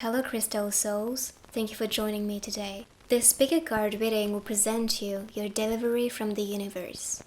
Hello Crystal Souls, thank you for joining me today. This pick card reading will present you your delivery from the universe.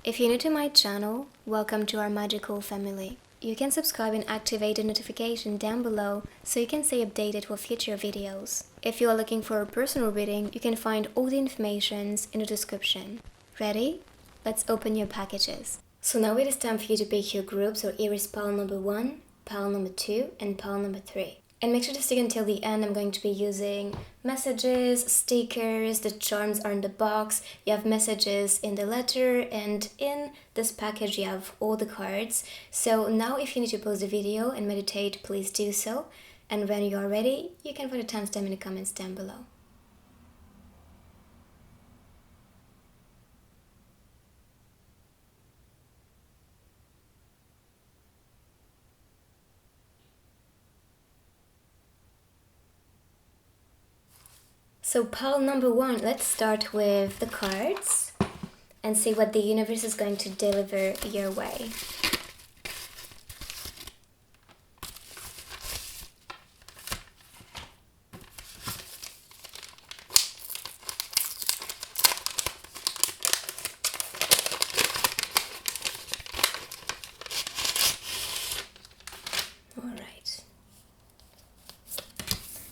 If you're new to my channel, welcome to our magical family. You can subscribe and activate the notification down below so you can stay updated for future videos. If you are looking for a personal reading, you can find all the information in the description. Ready? Let's open your packages. So now it is time for you to pick your groups or Aries pile number 1, pile number 2 and pile number 3. And make sure to stick until the end. I'm going to be using messages, stickers, the charms are in the box. You have messages in the letter, and in this package you have all the cards. So now if you need to pause the video and meditate, please do so. And when you are ready, you can put a timestamp in the comments down below. So pile number 1, let's start with the cards and see what the universe is going to deliver your way.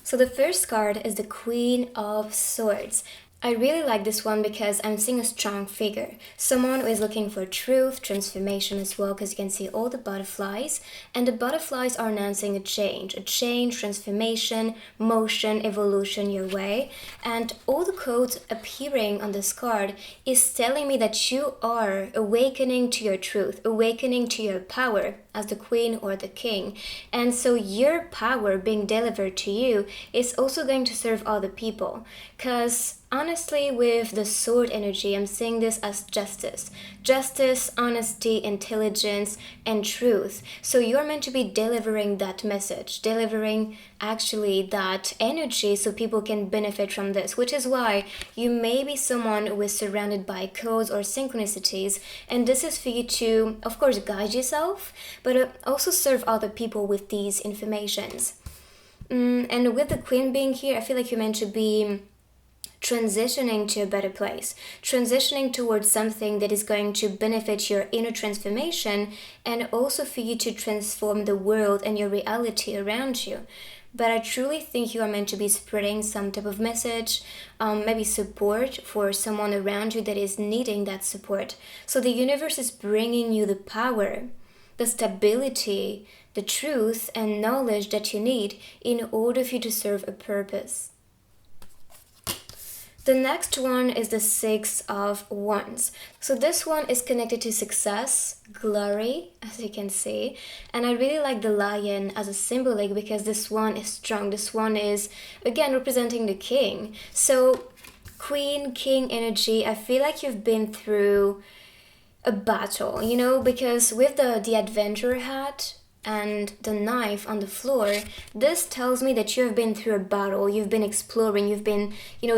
So the first card is the Queen of Swords. I really like this one because I'm seeing a strong figure. Someone who is looking for truth, transformation as well, because you can see all the butterflies. And the butterflies are announcing a change, transformation, motion, evolution your way. And all the codes appearing on this card is telling me that you are awakening to your truth, awakening to your power as the queen or the king. And so your power being delivered to you is also going to serve other people. Because honestly, with the sword energy, I'm seeing this as justice. Justice, honesty, intelligence, and truth. So you're meant to be delivering that message, delivering actually that energy so people can benefit from this, which is why you may be someone who is surrounded by codes or synchronicities, and this is for you to, of course, guide yourself, but also serve other people with these informations. And with the queen being here, I feel like you're meant to be transitioning to a better place, transitioning towards something that is going to benefit your inner transformation and also for you to transform the world and your reality around you. But I truly think you are meant to be spreading some type of message, maybe support for someone around you that is needing that support. So the universe is bringing you the power, the stability, the truth and knowledge that you need in order for you to serve a purpose. The next one is the Six of Wands. So this one is connected to success, glory, as you can see. And I really like the lion as a symbolic because this one is strong. This one is, again, representing the king. So queen, king energy, I feel like you've been through a battle, you know, because with the adventurer hat and the knife on the floor, this tells me that you have been through a battle, you've been exploring, you've been,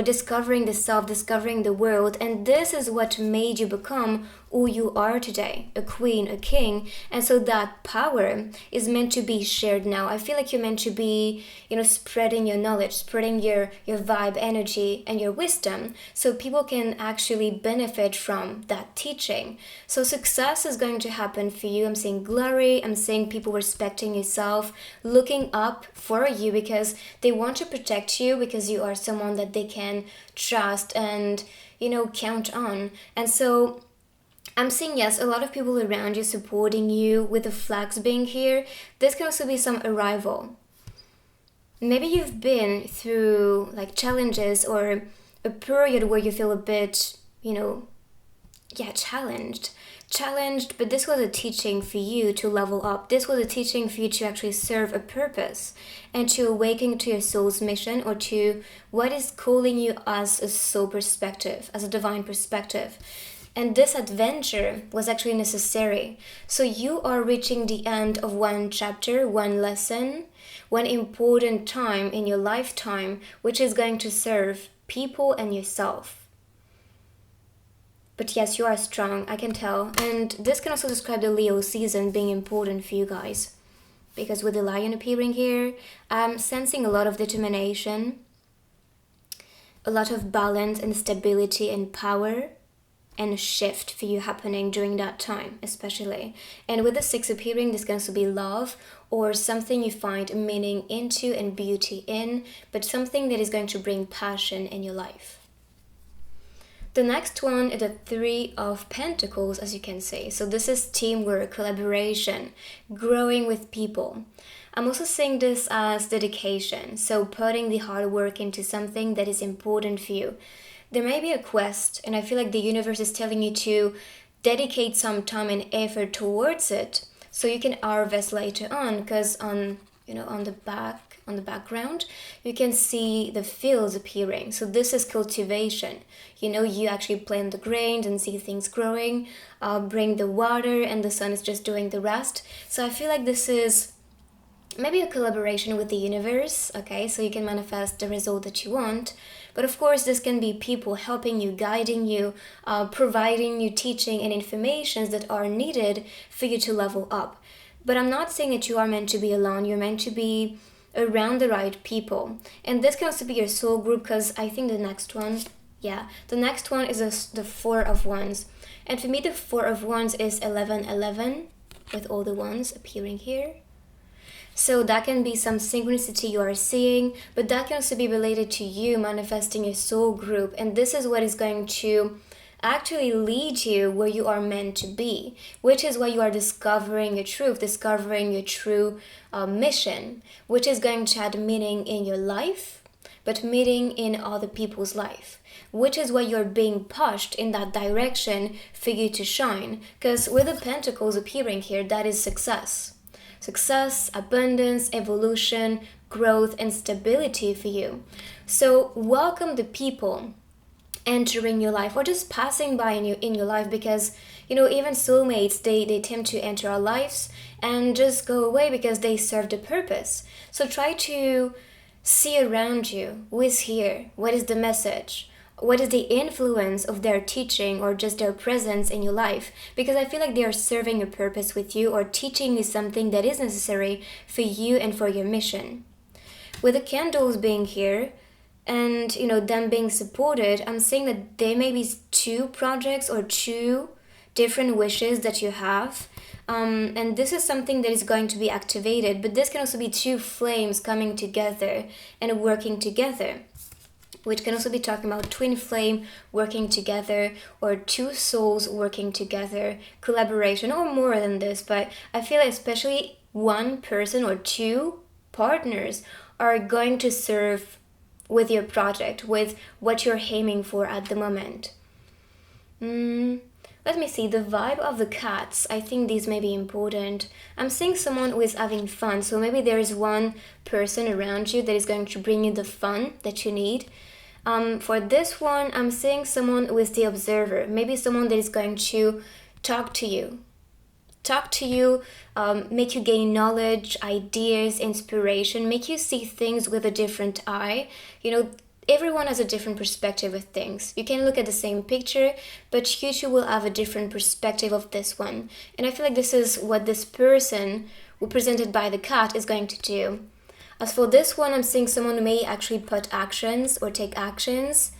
discovering the self, discovering the world, and this is what made you become who you are today, a queen, a king. And so that power is meant to be shared now. I feel like you're meant to be, spreading your knowledge, spreading your vibe, energy, and your wisdom, so people can actually benefit from that teaching. So success is going to happen for you. I'm seeing glory, I'm seeing people respecting yourself, looking up for you because they want to protect you, because you are someone that they can trust and, count on. And so I'm seeing, yes, a lot of people around you supporting you with the flags being here. This can also be some arrival. Maybe you've been through like challenges or a period where you feel a bit, challenged, but this was a teaching for you to level up. This was a teaching for you to actually serve a purpose and to awaken to your soul's mission or to what is calling you as a soul perspective, as a divine perspective. And this adventure was actually necessary. So you are reaching the end of one chapter, one lesson, one important time in your lifetime, which is going to serve people and yourself. But yes, you are strong, I can tell. And this can also describe the Leo season being important for you guys. because with the lion appearing here, I'm sensing a lot of determination, a lot of balance and stability and power and a shift for you happening during that time, especially. And with the 6 appearing, this can also be love or something you find meaning into and beauty in, but something that is going to bring passion in your life. The next one is the 3 of Pentacles, as you can see. So this is teamwork, collaboration, growing with people. I'm also seeing this as dedication, so putting the hard work into something that is important for you. There may be a quest, and I feel like the universe is telling you to dedicate some time and effort towards it, so you can harvest later on. Because on the background, you can see the fields appearing. So this is cultivation. You actually plant the grains and see things growing, bring the water, and the sun is just doing the rest. So I feel like this is maybe a collaboration with the universe, okay? So you can manifest the result that you want. But of course, this can be people helping you, guiding you, providing you teaching and information that are needed for you to level up. But I'm not saying that you are meant to be alone. You're meant to be around the right people. And this can also be your soul group, because I think the next one is the 4 of Wands. And for me, the 4 of Wands is 1111 with all the wands appearing here. So that can be some synchronicity you are seeing, but that can also be related to you manifesting your soul group. And this is what is going to actually lead you where you are meant to be, which is why you are discovering your truth, discovering your true mission, which is going to add meaning in your life, but meaning in other people's life, which is why you're being pushed in that direction for you to shine. Because with the Pentacles appearing here, that is success. Success, abundance, evolution, growth, and stability for you. So welcome the people entering your life or just passing by in your life, because even soulmates, they tend to enter our lives and just go away because they serve the purpose. So try to see around you who is here, what is the message, what is the influence of their teaching or just their presence in your life, because I feel like they are serving a purpose with you or teaching you something that is necessary for you and for your mission. With the candles being here and them being supported, I'm saying that there may be 2 projects or 2 different wishes that you have, and this is something that is going to be activated, but this can also be 2 flames coming together and working together, which can also be talking about twin flame working together or 2 souls working together, collaboration, or more than this. But I feel like especially 1 person or 2 partners are going to serve with your project, with what you're aiming for at the moment. Let me see, the vibe of the cats, I think these may be important. I'm seeing someone who is having fun, so maybe there is 1 person around you that is going to bring you the fun that you need. For this one, I'm seeing someone who is the observer, maybe someone that is going to talk to you, make you gain knowledge, ideas, inspiration, make you see things with a different eye. Everyone has a different perspective of things. You can look at the same picture, but you two will have a different perspective of this one. And I feel like this is what this person, represented by the cat, is going to do. As for this one, I'm seeing someone who may actually put actions or take actions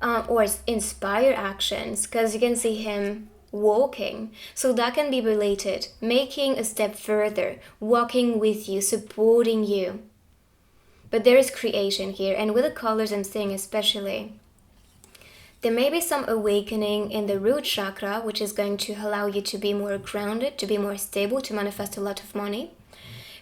or inspire actions, because you can see him walking. So that can be related, making a step further, walking with you, supporting you. But there is creation here, and with the colors I'm seeing especially, there may be some awakening in the root chakra, which is going to allow you to be more grounded, to be more stable, to manifest a lot of money.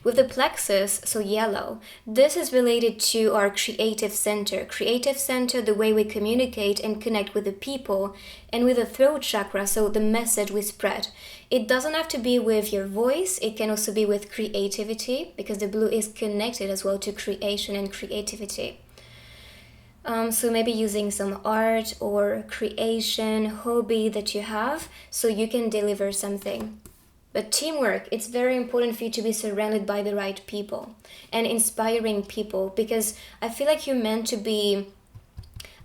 With the plexus, so yellow, this is related to our creative center. Creative center, the way we communicate and connect with the people. And with the throat chakra, so the message we spread. It doesn't have to be with your voice, it can also be with creativity, because the blue is connected as well to creation and creativity. So maybe using some art or creation, hobby that you have, so you can deliver something. But teamwork, it's very important for you to be surrounded by the right people and inspiring people, because I feel like you're meant to be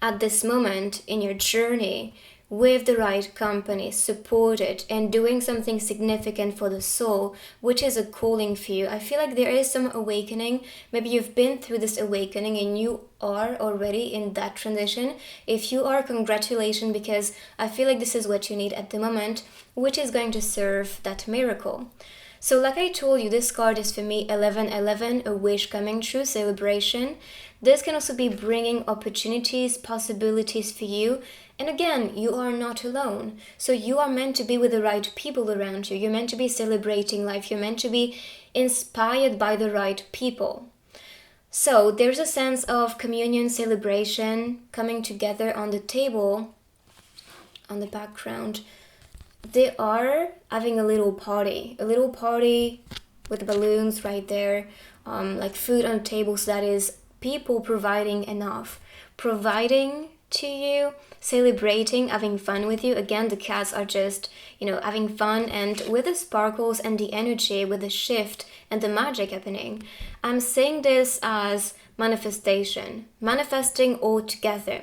at this moment in your journey with the right company, supported, and doing something significant for the soul, which is a calling for you. I feel like there is some awakening. Maybe you've been through this awakening and you are already in that transition. If you are, congratulations, because I feel like this is what you need at the moment, which is going to serve that miracle. So like I told you, this card is for me 1111, a wish coming true, celebration. This can also be bringing opportunities, possibilities for you. And again, you are not alone. So you are meant to be with the right people around you. You're meant to be celebrating life. You're meant to be inspired by the right people. So there's a sense of communion, celebration, coming together on the table, on the background. They are having a little party with balloons right there, like food on the table. So that is people providing enough, providing to you, celebrating, having fun with you. Again, the cats are just, having fun, and with the sparkles and the energy, with the shift and the magic happening. I'm saying this as manifesting all together.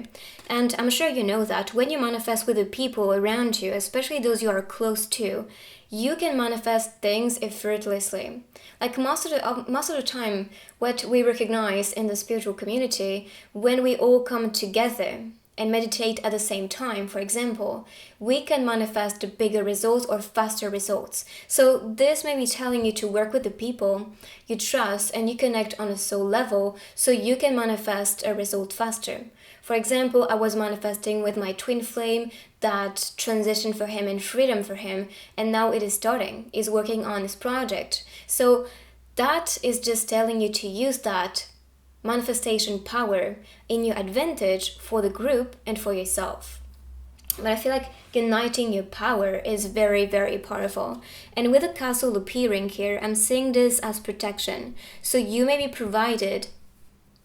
And I'm sure you know that when you manifest with the people around you, especially those you are close to, you can manifest things effortlessly. Like most of the time, what we recognize in the spiritual community, when we all come together and meditate at the same time, for example, we can manifest bigger results or faster results. So this may be telling you to work with the people you trust and you connect on a soul level so you can manifest a result faster. For example, I was manifesting with my twin flame, that transition for him and freedom for him, and now it is starting. He's working on his project. So that is just telling you to use that manifestation power in your advantage for the group and for yourself. But I feel like uniting your power is very, very powerful. And with the castle appearing here, I'm seeing this as protection. So you may be provided,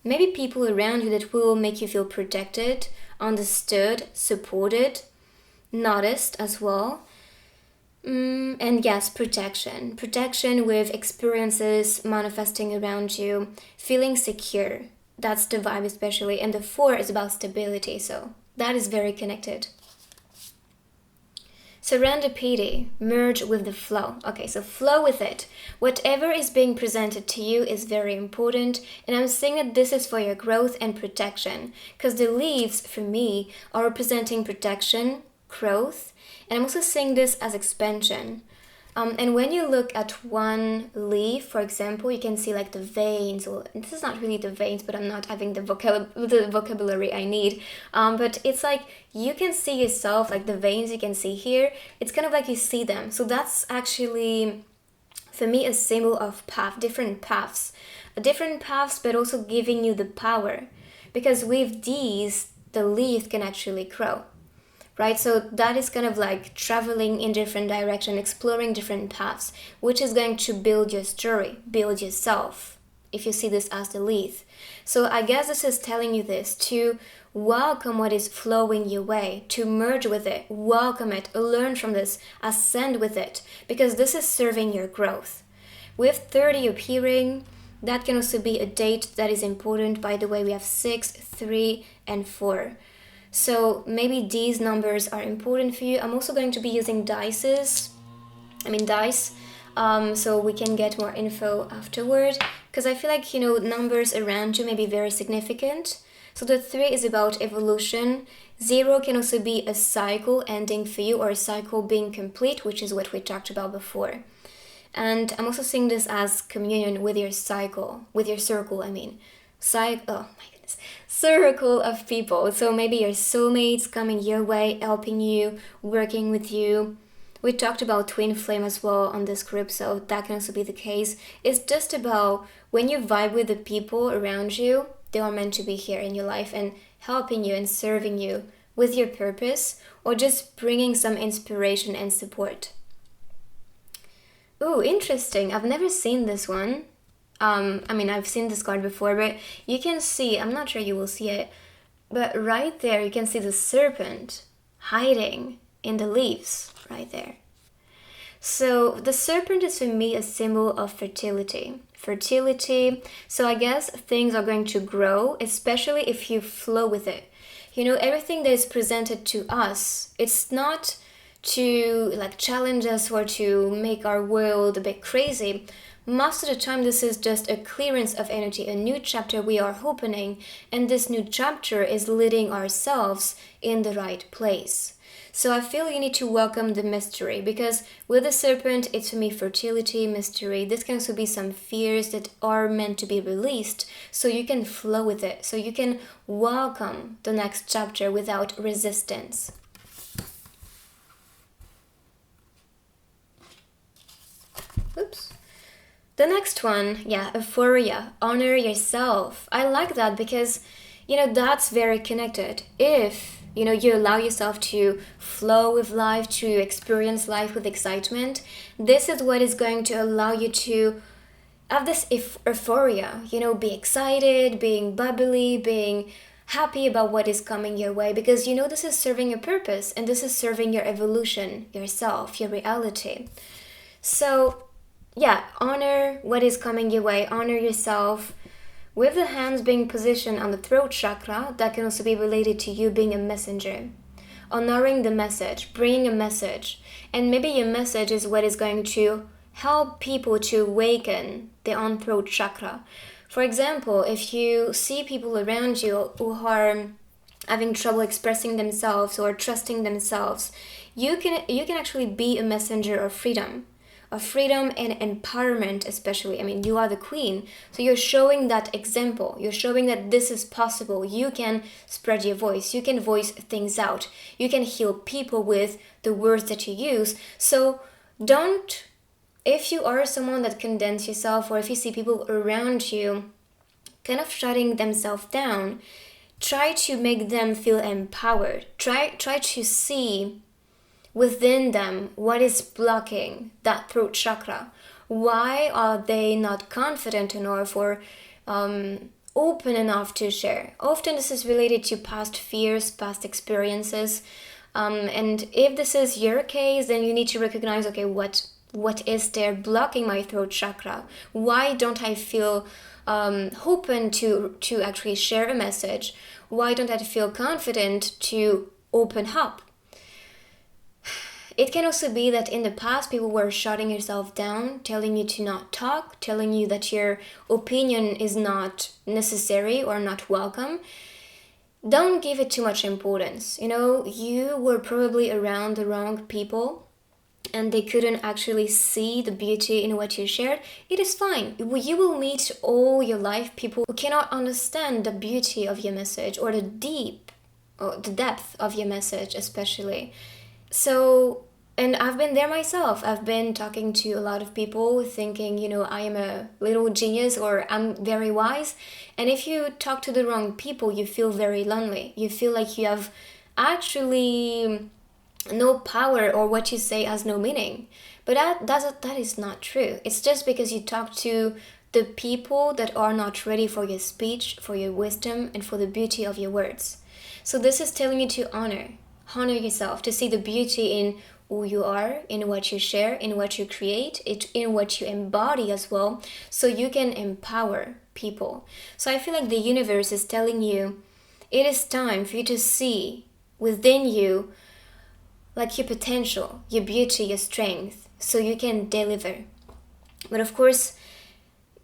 maybe people around you that will make you feel protected, understood, supported, noticed as well. And yes, protection with experiences manifesting around you, feeling secure. That's the vibe especially. And the 4 is about stability, so that is very connected. Serendipity, merge with the flow. Okay, so flow with it. Whatever is being presented to you is very important, and I'm saying that this is for your growth and protection, because the leaves for me are representing protection, growth, and I'm also seeing this as expansion. And when you look at one leaf, for example, you can see like the veins. Well, this is not really the veins, but I'm not having the vocabulary I need. But it's like you can see yourself, like the veins you can see here. It's kind of like you see them. So that's actually, for me, a symbol of different paths, but also giving you the power. Because with these, the leaf can actually grow. Right, so that is kind of like traveling in different directions, exploring different paths, which is going to build your story, build yourself, if you see this as the leaf. So I guess this is telling you this, to welcome what is flowing your way, to merge with it, welcome it, learn from this, ascend with it, because this is serving your growth. With 30 appearing, that can also be a date that is important. By the way, we have 6, 3, and 4. So maybe these numbers are important for you. I'm also going to be using dice, so we can get more info afterward, because I feel like, numbers around you may be very significant. So the 3 is about evolution. 0 can also be a cycle ending for you, or a cycle being complete, which is what we talked about before. And I'm also seeing this as communion with your circle, oh my goodness, circle of people. So maybe your soulmates coming your way, helping you, working with you. We talked about twin flame as well on this group, so that can also be the case. It's just about when you vibe with the people around you, they are meant to be here in your life and helping you and serving you with your purpose, or just bringing some inspiration and support. Ooh, interesting. I've never seen this one. I've seen this card before, but you can see, I'm not sure you will see it, but right there you can see the serpent hiding in the leaves right there. So the serpent is for me a symbol of fertility. So I guess things are going to grow, especially if you flow with it. Everything that is presented to us, it's not to like challenge us or to make our world a bit crazy. Most of the time, this is just a clearance of energy, a new chapter we are opening, and this new chapter is leading ourselves in the right place. So I feel you need to welcome the mystery, because with the serpent, it's for me fertility, mystery. This can also be some fears that are meant to be released, so you can flow with it, so you can welcome the next chapter without resistance. Oops. The next one, euphoria, honor yourself. I like that because, that's very connected. If, you allow yourself to flow with life, to experience life with excitement, this is what is going to allow you to have this euphoria, be excited, being bubbly, being happy about what is coming your way, because this is serving a purpose and this is serving your evolution, yourself, your reality. So honor what is coming your way, honor yourself. With the hands being positioned on the throat chakra, that can also be related to you being a messenger. Honoring the message, bringing a message. And maybe your message is what is going to help people to awaken their own throat chakra. For example, if you see people around you who are having trouble expressing themselves or trusting themselves, you can actually be a messenger of freedom and empowerment, especially. You are the queen, so you're showing that example. You're showing that this is possible. You can spread your voice. You can voice things out. You can heal people with the words that you use. So if you are someone that condemns yourself, or if you see people around you kind of shutting themselves down, try to make them feel empowered. Try to see within them what is blocking that throat chakra. Why are they not confident enough or open enough to share? Often this is related to past fears, past experiences, and if this is your case, then you need to recognize, okay, what is there blocking my throat chakra? Why don't I feel open to actually share a message? Why don't I feel confident to open up? It can also be that in the past, people were shutting yourself down, telling you to not talk, telling you that your opinion is not necessary or not welcome. Don't give it too much importance. You were probably around the wrong people and they couldn't actually see the beauty in what you shared. It is fine. You will meet all your life people who cannot understand the beauty of your message or the depth of your message, especially. So, and I've been there myself. I've been talking to a lot of people thinking, I am a little genius or I'm very wise. And if you talk to the wrong people, you feel very lonely. You feel like you have actually no power, or what you say has no meaning. But that is not true. It's just because you talk to the people that are not ready for your speech, for your wisdom, and for the beauty of your words. So this is telling you to honor yourself, to see the beauty in who you are, in what you share, in what you create, in what you embody as well, so you can empower people. So I feel like the universe is telling you it is time for you to see within you like your potential, your beauty, your strength, so you can deliver. But of course,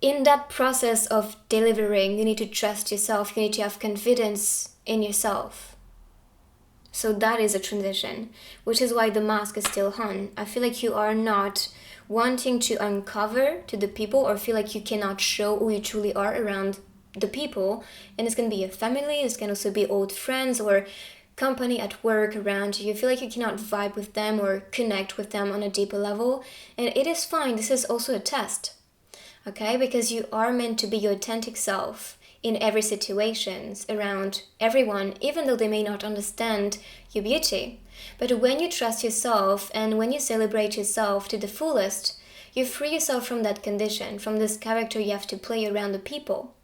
in that process of delivering, you need to trust yourself, you need to have confidence in yourself. So that is a transition, which is why the mask is still on. I feel like you are not wanting to uncover to the people, or feel like you cannot show who you truly are around the people. And it's going to be your family, it's can also be old friends or company at work around you. You feel like you cannot vibe with them or connect with them on a deeper level. And it is fine. This is also a test, okay? Because you are meant to be your authentic self in every situation around everyone, even though they may not understand your beauty. But when you trust yourself and when you celebrate yourself to the fullest, you free yourself from that condition, from this character you have to play around the people.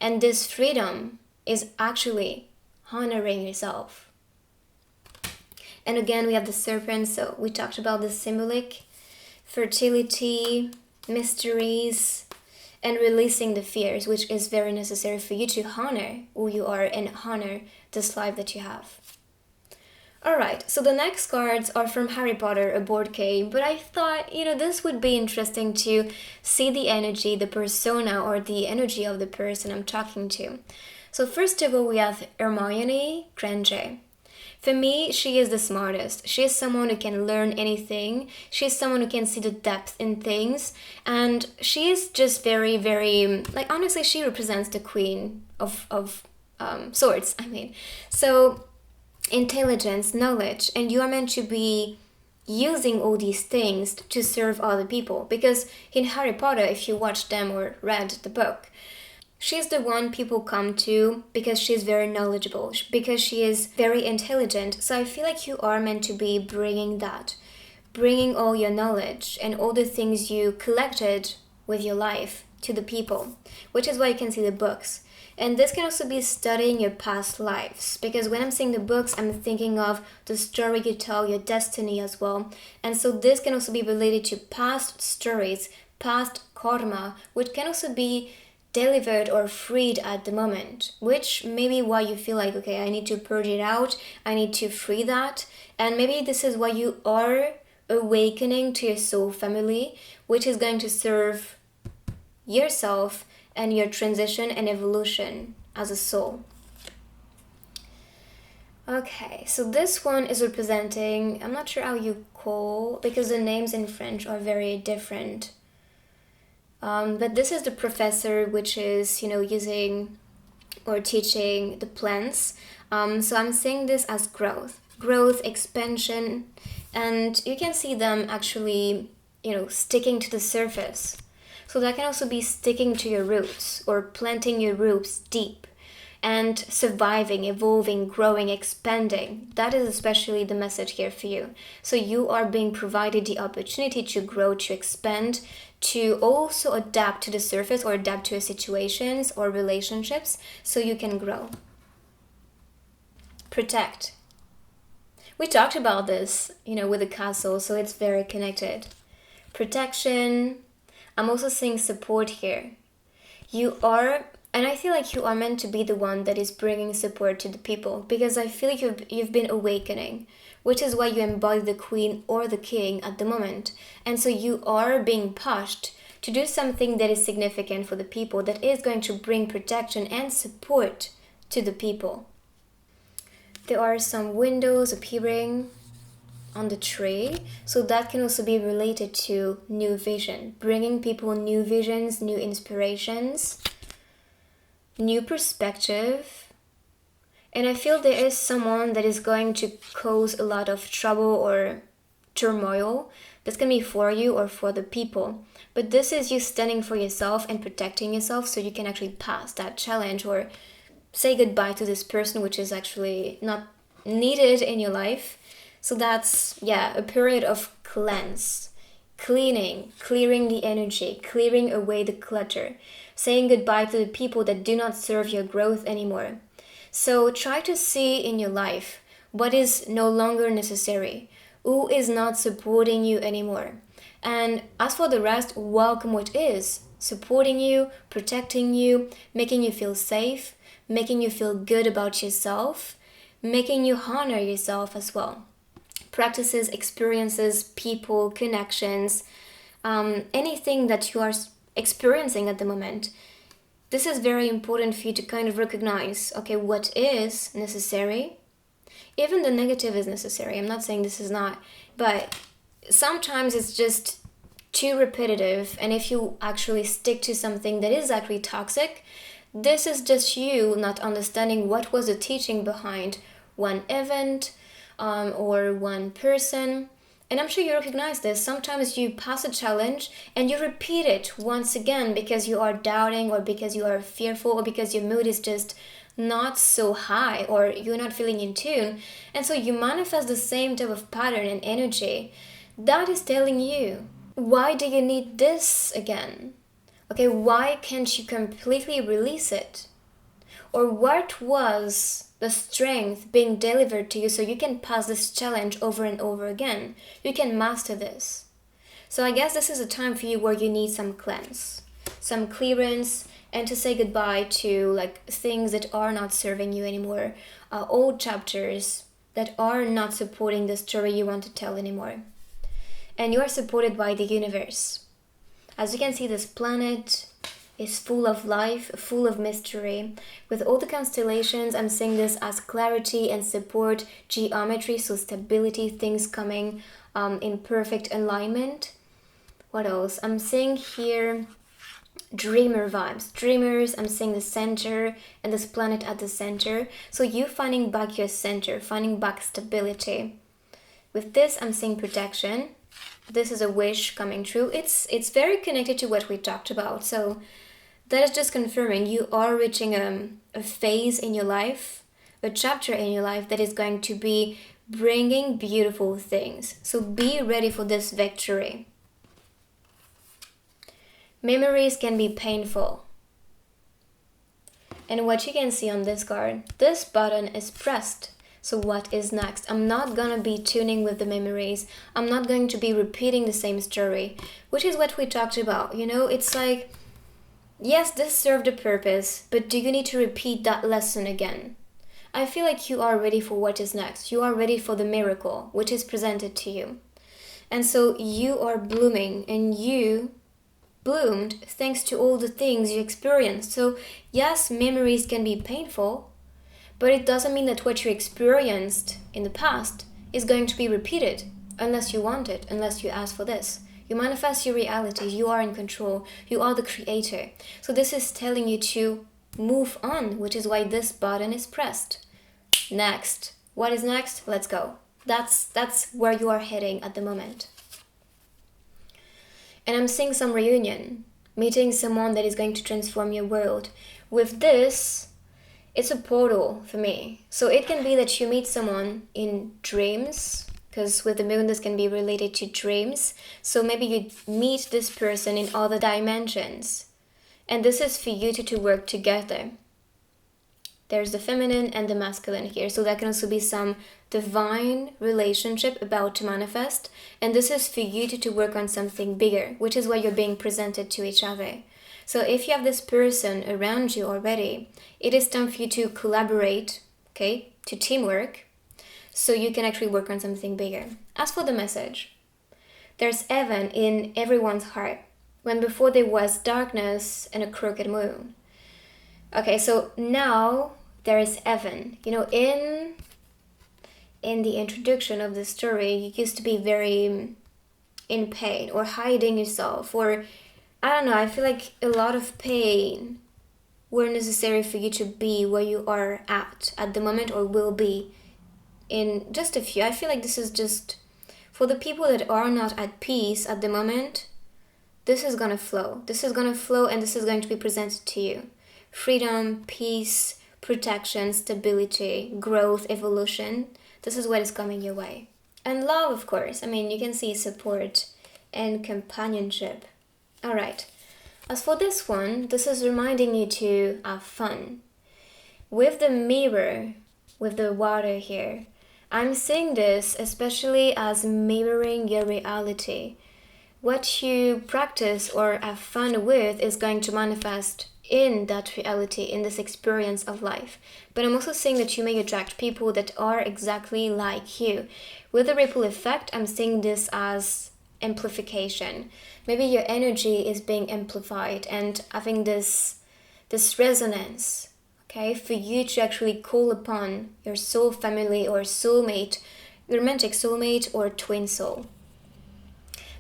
And this freedom is actually honoring yourself. And again, we have the serpent, so we talked about the symbolic, fertility, mysteries, and releasing the fears, which is very necessary for you to honor who you are and honor this life that you have. Alright, so the next cards are from Harry Potter, a board game, but I thought, this would be interesting to see the energy, the persona, or the energy of the person I'm talking to. So first of all, we have Hermione Granger. For me, she is the smartest. She is someone who can learn anything. She is someone who can see the depth in things. And she is just very, very, honestly, she represents the queen of swords, So, intelligence, knowledge, and you are meant to be using all these things to serve other people. Because in Harry Potter, if you watched them or read the book, she's the one people come to because she's very knowledgeable, because she is very intelligent. So I feel like you are meant to be bringing all your knowledge and all the things you collected with your life to the people, which is why you can see the books. And this can also be studying your past lives, because when I'm saying the books, I'm thinking of the story you tell, your destiny as well. And so this can also be related to past stories, past karma, which can also be delivered or freed at the moment, which maybe why you feel like, okay, I need to purge it out, I need to free that. And maybe this is why you are awakening to your soul family, which is going to serve yourself and your transition and evolution as a soul. Okay, so this one is representing, I'm not sure how you call, because the names in French are very different. But this is the professor, which is, using or teaching the plants. So I'm seeing this as growth, expansion, and you can see them actually, sticking to the surface. So that can also be sticking to your roots or planting your roots deep and surviving, evolving, growing, expanding. That is especially the message here for you. So you are being provided the opportunity to grow, to expand, to also adapt to the surface or adapt to situations or relationships so you can grow. Protect. We talked about this, with the castle, so it's very connected. Protection. I'm also seeing support here. And I feel like you are meant to be the one that is bringing support to the people, because I feel like you've been awakening, which is why you embody the queen or the king at the moment. And so you are being pushed to do something that is significant for the people, that is going to bring protection and support to the people. There are some windows appearing on the tree, so that can also be related to new vision, bringing people new visions, new inspirations, new perspective. And I feel there is someone that is going to cause a lot of trouble or turmoil. That's going to be for you or for the people. But this is you standing for yourself and protecting yourself so you can actually pass that challenge or say goodbye to this person which is actually not needed in your life. So that's, a period of cleanse, cleaning, clearing the energy, clearing away the clutter, saying goodbye to the people that do not serve your growth anymore. So try to see in your life what is no longer necessary, who is not supporting you anymore. And as for the rest, welcome what is supporting you, protecting you, making you feel safe, making you feel good about yourself, making you honor yourself as well. Practices, experiences, people, connections, anything that you are experiencing at the moment. This is very important for you to kind of recognize, okay, what is necessary. Even the negative is necessary. I'm not saying this is not, but sometimes it's just too repetitive. And if you actually stick to something that is actually toxic, this is just you not understanding what was the teaching behind one event, or one person. And I'm sure you recognize this. Sometimes you pass a challenge and you repeat it once again because you are doubting or because you are fearful or because your mood is just not so high or you're not feeling in tune. And so you manifest the same type of pattern and energy. That is telling you, why do you need this again? Okay, why can't you completely release it? Or what was the strength being delivered to you so you can pass this challenge over and over again? You can master this. So I guess this is a time for you where you need some cleanse. some clearance, and to say goodbye to like things that are not serving you anymore, old chapters that are not supporting the story you want to tell anymore. And you are supported by the universe. As you can see, this planet is full of life, full of mystery. With all the constellations, I'm seeing this as clarity and support, geometry, so stability, things coming in perfect alignment. What else? I'm seeing here dreamer vibes. Dreamers, I'm seeing the center and this planet at the center. So you finding back your center, finding back stability. With this, I'm seeing protection. This is a wish coming true. It's very connected to what we talked about. So that is just confirming you are reaching a phase in your life, a chapter in your life that is going to be bringing beautiful things. So be ready for this victory. Memories can be painful. And what you can see on this card, this button is pressed. So what is next? I'm not gonna be tuning with the memories. I'm not going to be repeating the same story, which is what we talked about. You know, it's like, yes, this served a purpose, but do you need to repeat that lesson again? I feel like you are ready for what is next. You are ready for the miracle, which is presented to you. And so you are blooming, and you bloomed thanks to all the things you experienced. So yes, memories can be painful, but it doesn't mean that what you experienced in the past is going to be repeated unless you want it, unless you ask for this. You manifest your reality. You are in control. You are the creator. So this is telling you to move on, which is why this button is pressed. Next. What is next? Let's go. That's where you are heading at the moment. And I'm seeing some reunion, meeting someone that is going to transform your world. With this, it's a portal for me. So it can be that you meet someone in dreams, because with the moon, this can be related to dreams. So maybe you meet this person in other dimensions. And this is for you to work together. There's the feminine and the masculine here. So that can also be some divine relationship about to manifest. And this is for you to work on something bigger, which is why you're being presented to each other. So if you have this person around you already, it is time for you to collaborate, okay, to teamwork, so you can actually work on something bigger. As for the message, there's heaven in everyone's heart, when before there was darkness and a crooked moon. Okay, so now there is heaven. You know, in the introduction of the story, you used to be very in pain or hiding yourself, or I don't know, I feel like a lot of pain were necessary for you to be where you are at the moment, or will be in just a few. I feel like this is just for the people that are not at peace at the moment. This is gonna flow. This is gonna flow, and this is going to be presented to you. Freedom, peace, protection, stability, growth, evolution. This is what is coming your way. And love, of course. I mean, you can see support and companionship. All right. As for this one, this is reminding you to have fun. With the mirror, with the water here, I'm seeing this especially as mirroring your reality. What you practice or have fun with is going to manifest in that reality, in this experience of life. But I'm also seeing that you may attract people that are exactly like you. With the ripple effect, I'm seeing this as amplification. Maybe your energy is being amplified and having this resonance, okay, for you to actually call upon your soul family or soulmate, your romantic soulmate or twin soul.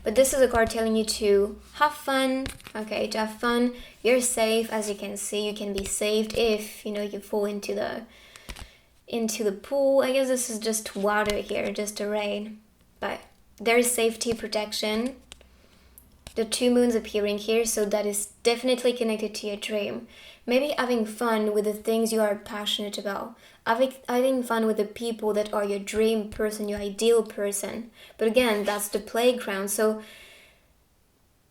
But this is a card telling you to have fun, okay, to have fun. You're safe, as you can see. You can be saved if, you know, you fall into the pool. I guess this is just water here, just a rain. But there is safety, protection. The two moons appearing here, so that is definitely connected to your dream. Maybe having fun with the things you are passionate about. Having fun with the people that are your dream person, your ideal person. But again, that's the playground. So,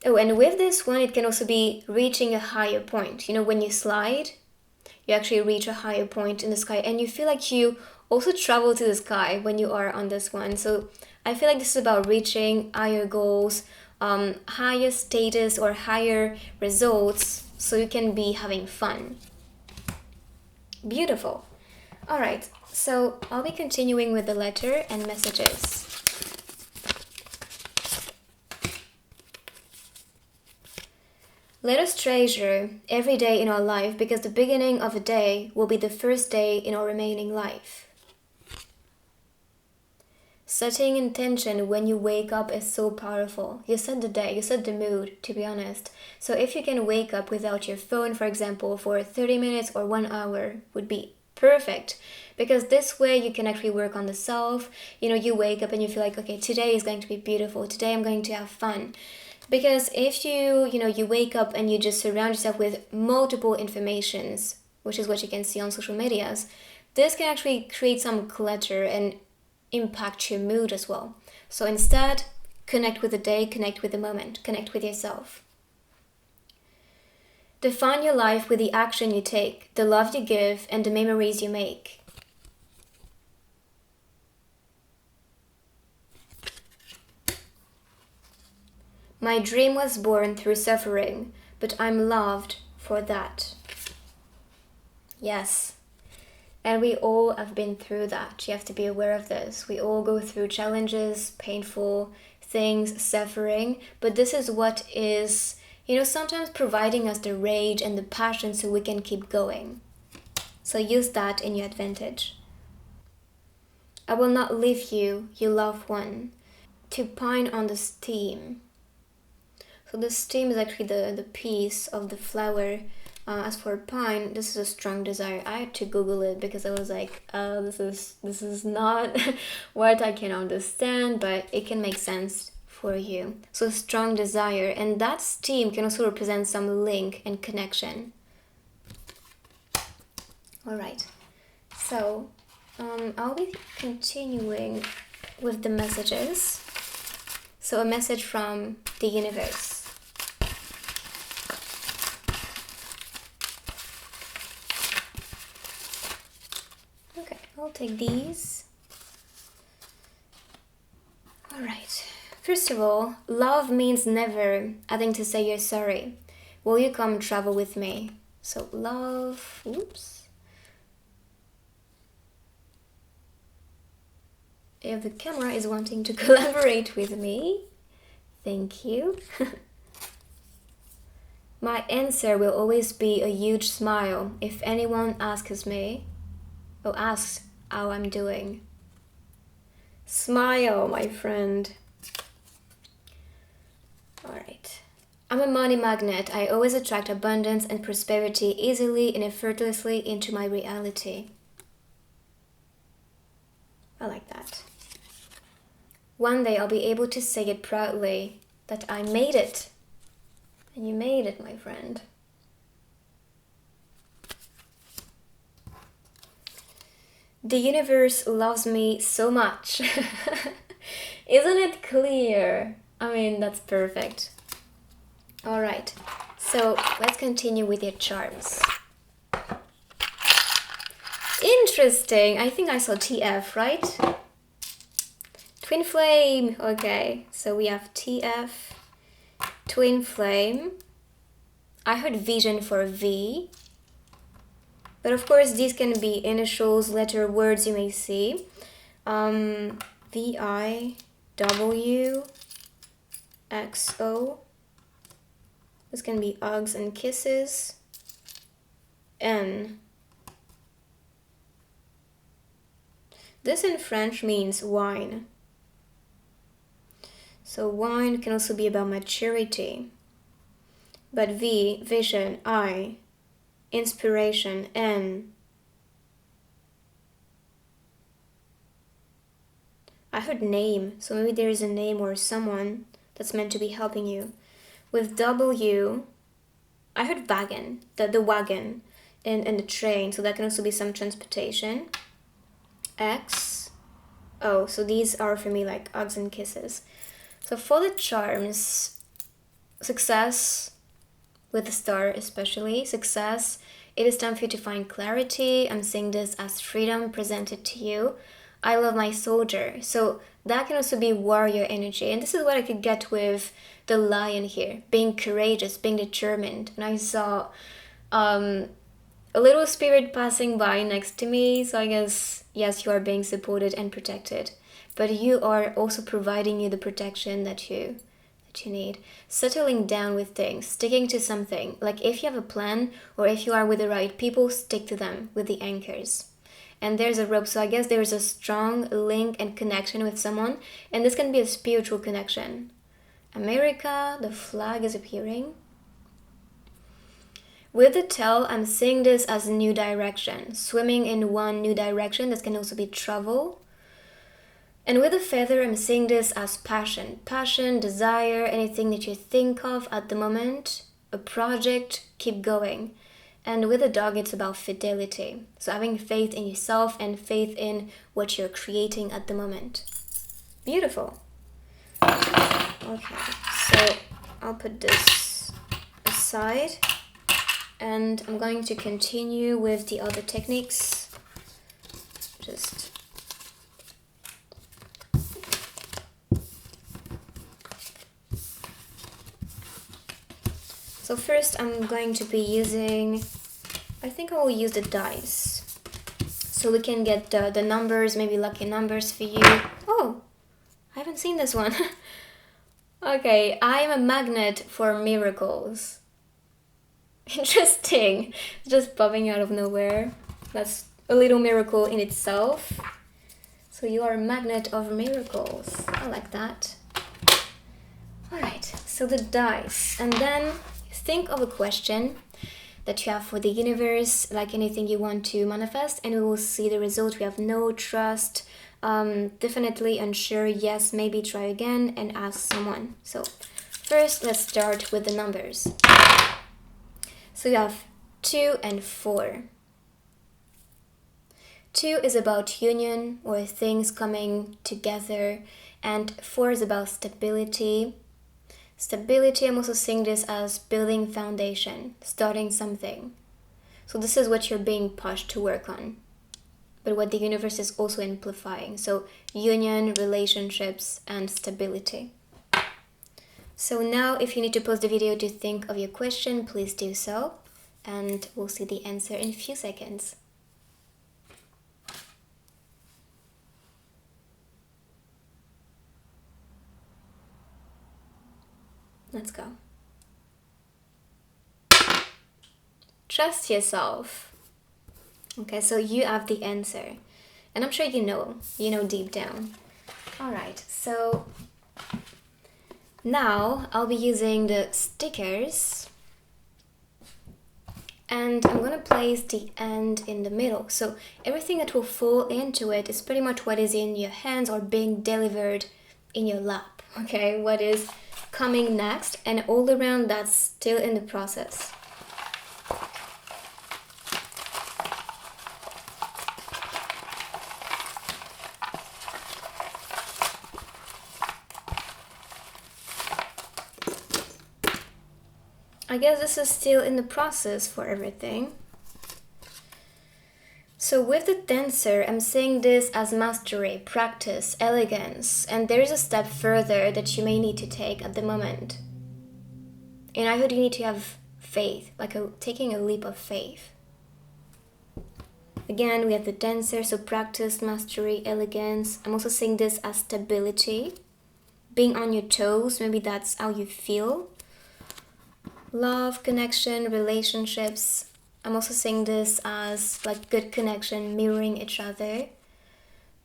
and with this one, it can also be reaching a higher point. You know, when you slide, you actually reach a higher point in the sky. And you feel like you also travel to the sky when you are on this one. So I feel like this is about reaching higher goals, higher status or higher results, so you can be having fun. Beautiful. All right, so I'll be continuing with the letter and messages. Let us treasure every day in our life, because the beginning of a day will be the first day in our remaining life. Setting intention when you wake up is so powerful. You set the day, you set the mood, to be honest. So if you can wake up without your phone, for example, for 30 minutes or 1 hour, would be perfect, because this way you can actually work on the self. You wake up and you feel like, okay, today is going to be beautiful, today I'm going to have fun. Because if you wake up and you just surround yourself with multiple informations, which is what you can see on social medias, this can actually create some clutter and impact your mood as well. So instead, connect with the day, connect with the moment, connect with yourself. Define your life with the action you take, the love you give, and the memories you make. My dream was born through suffering, but I'm loved for that. Yes. And we all have been through that. You have to be aware of this. We all go through challenges, painful things, suffering. But this is what is, sometimes providing us the rage and the passion so we can keep going. So use that in your advantage. I will not leave you, you loved one, to pine on the stem. So the stem is actually the piece of the flower. As for pine, this is a strong desire. I had to Google it because I was like, this is not what I can understand, but it can make sense for you. So strong desire, and that stem can also represent some link and connection. All right, so I'll be continuing with the messages. So a message from the universe. I'll take these. All right. First of all, love means never having to say you're sorry. Will you come travel with me? So love, oops. If the camera is wanting to collaborate with me, thank you. My answer will always be a huge smile if anyone asks how I'm doing. Smile, my friend. All right. I'm a money magnet. I always attract abundance and prosperity easily and effortlessly into my reality. I like that. One day I'll be able to say it proudly that I made it. And you made it, my friend. The universe loves me so much. Isn't it clear? I mean, that's perfect. All right, so let's continue with your charms. Interesting. I think I saw TF, right? Twin flame. Okay, so we have TF, twin flame. I heard vision for V. But of course, these can be initials, letter, words you may see. VIWXO. This can be hugs and kisses. N. This in French means wine. So wine can also be about maturity. But V, vision, I, inspiration, N. I heard name, so maybe there is a name or someone that's meant to be helping you. With W, I heard wagon, the wagon and the train, so that can also be some transportation. X, oh, so these are for me like hugs and kisses. So for the charms, success, with the star especially, success, it is time for you to find clarity. I'm seeing this as freedom presented to you. I love my soldier. So that can also be warrior energy. And this is what I could get with the lion here, being courageous, being determined. And I saw a little spirit passing by next to me. So I guess, yes, you are being supported and protected. But you are also providing you the protection that you need. Settling down with things, sticking to something. Like if you have a plan or if you are with the right people, stick to them with the anchors. And there's a rope, so I guess there's a strong link and connection with someone, and this can be a spiritual connection. America, the flag is appearing. With the tail, I'm seeing this as a new direction, swimming in one new direction. This can also be travel. And with the feather, I'm seeing this as passion, desire, anything that you think of at the moment, a project, keep going. And with the dog, it's about fidelity. So having faith in yourself and faith in what you're creating at the moment. Beautiful. Okay, so I'll put this aside and I'm going to continue with the other techniques. So first I'm going to be using, I think I will use the dice. So we can get the numbers, maybe lucky numbers for you. Oh, I haven't seen this one. Okay, I am a magnet for miracles. Interesting. Just popping out of nowhere. That's a little miracle in itself. So you are a magnet of miracles. I like that. Alright, so the dice. And then think of a question that you have for the universe, like anything you want to manifest, and we will see the result. We have no, trust, definitely, unsure, yes, maybe, try again, and ask someone. So first, let's start with the numbers. So you have 2 and 4. 2 is about union or things coming together, and 4 is about stability. Stability, I'm also seeing this as building foundation, starting something. So this is what you're being pushed to work on, but what the universe is also amplifying. So union, relationships, and stability. So now if you need to pause the video to think of your question, please do so, and we'll see the answer in a few seconds. Let's go. Trust yourself. Okay, so you have the answer. And I'm sure you know deep down. Alright, so now I'll be using the stickers. And I'm gonna place the end in the middle. So everything that will fall into it is pretty much what is in your hands or being delivered in your lap. Okay, what is coming next, and all around that's still in the process. I guess this is still in the process for everything. So with the dancer, I'm seeing this as mastery, practice, elegance, and there is a step further that you may need to take at the moment. And I heard you need to have faith, like taking a leap of faith. Again, we have the dancer, so practice, mastery, elegance. I'm also seeing this as stability, being on your toes, maybe that's how you feel. Love, connection, relationships. I'm also seeing this as like good connection, mirroring each other.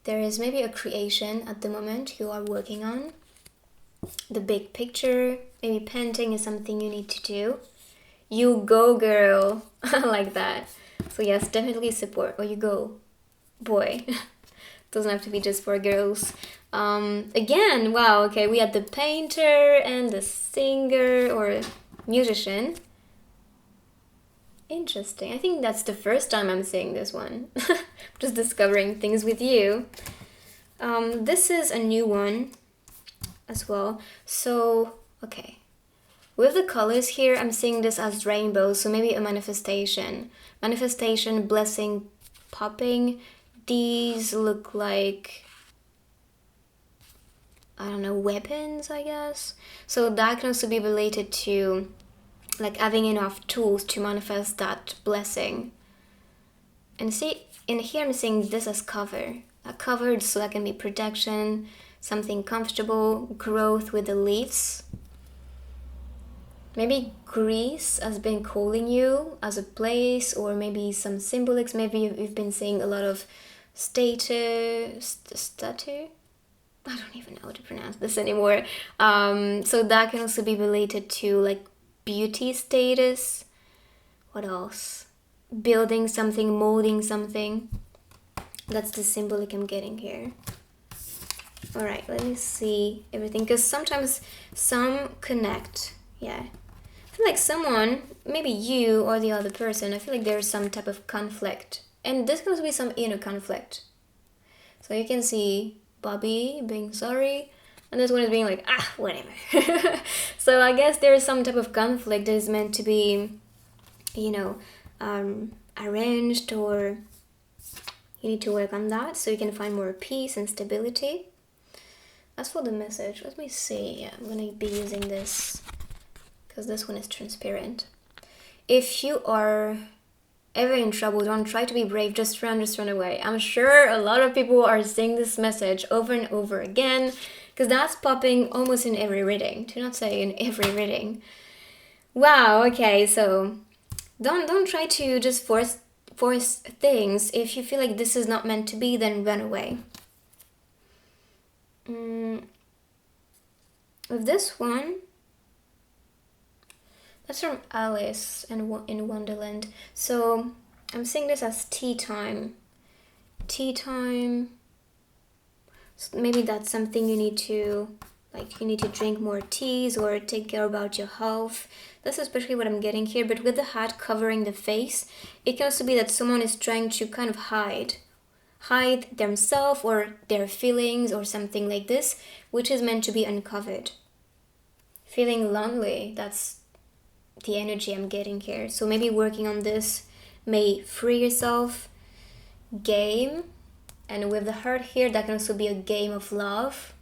There is maybe a creation at the moment you are working on. The big picture, maybe painting is something you need to do. You go, girl. I like that. So yes, definitely support. Or you go, boy. Doesn't have to be just for girls. Again, wow, okay, we had the painter and the singer or musician. Interesting. I think that's the first time I'm seeing this one. Just discovering things with you. This is a new one as well. So, okay. With the colors here, I'm seeing this as rainbows. So maybe a manifestation. Manifestation, blessing, popping, these look like, I don't know, weapons, I guess. So that can also be related to like having enough tools to manifest that blessing. And see, in here I'm seeing this as cover. Covered, so that can be protection, something comfortable, growth with the leaves. Maybe Greece has been calling you as a place, or maybe some symbolics. Maybe you've been seeing a lot of statue. I don't even know how to pronounce this anymore. So that can also be related to like beauty status. What else? Building something, molding something. That's the symbolic I'm getting here. All right, let me see everything, because sometimes some connect. Yeah, I feel like someone, maybe you or the other person, I feel like there's some type of conflict, and this could be some inner conflict. So you can see Bobby being sorry, and this one is being like, whatever. So I guess there's some type of conflict that is meant to be, arranged, or you need to work on that so you can find more peace and stability. As for the message, let me see. I'm gonna be using this because this one is transparent. If you are ever in trouble, don't try to be brave, just run away. I'm sure a lot of people are seeing this message over and over again, because that's popping almost in every reading, to not say in every reading. Wow, okay, so don't try to just force things. If you feel like this is not meant to be, then run away. With this one, that's from Alice in Wonderland. So I'm seeing this as tea time. Tea time. So maybe that's something you need to, like, you need to drink more teas or take care about your health. That's especially what I'm getting here. But with the hat covering the face, it can also be that someone is trying to kind of hide themselves or their feelings or something like this, which is meant to be uncovered. Feeling lonely, that's the energy I'm getting here. So maybe working on this may free yourself. Game, and with the heart here, that can also be a game of love.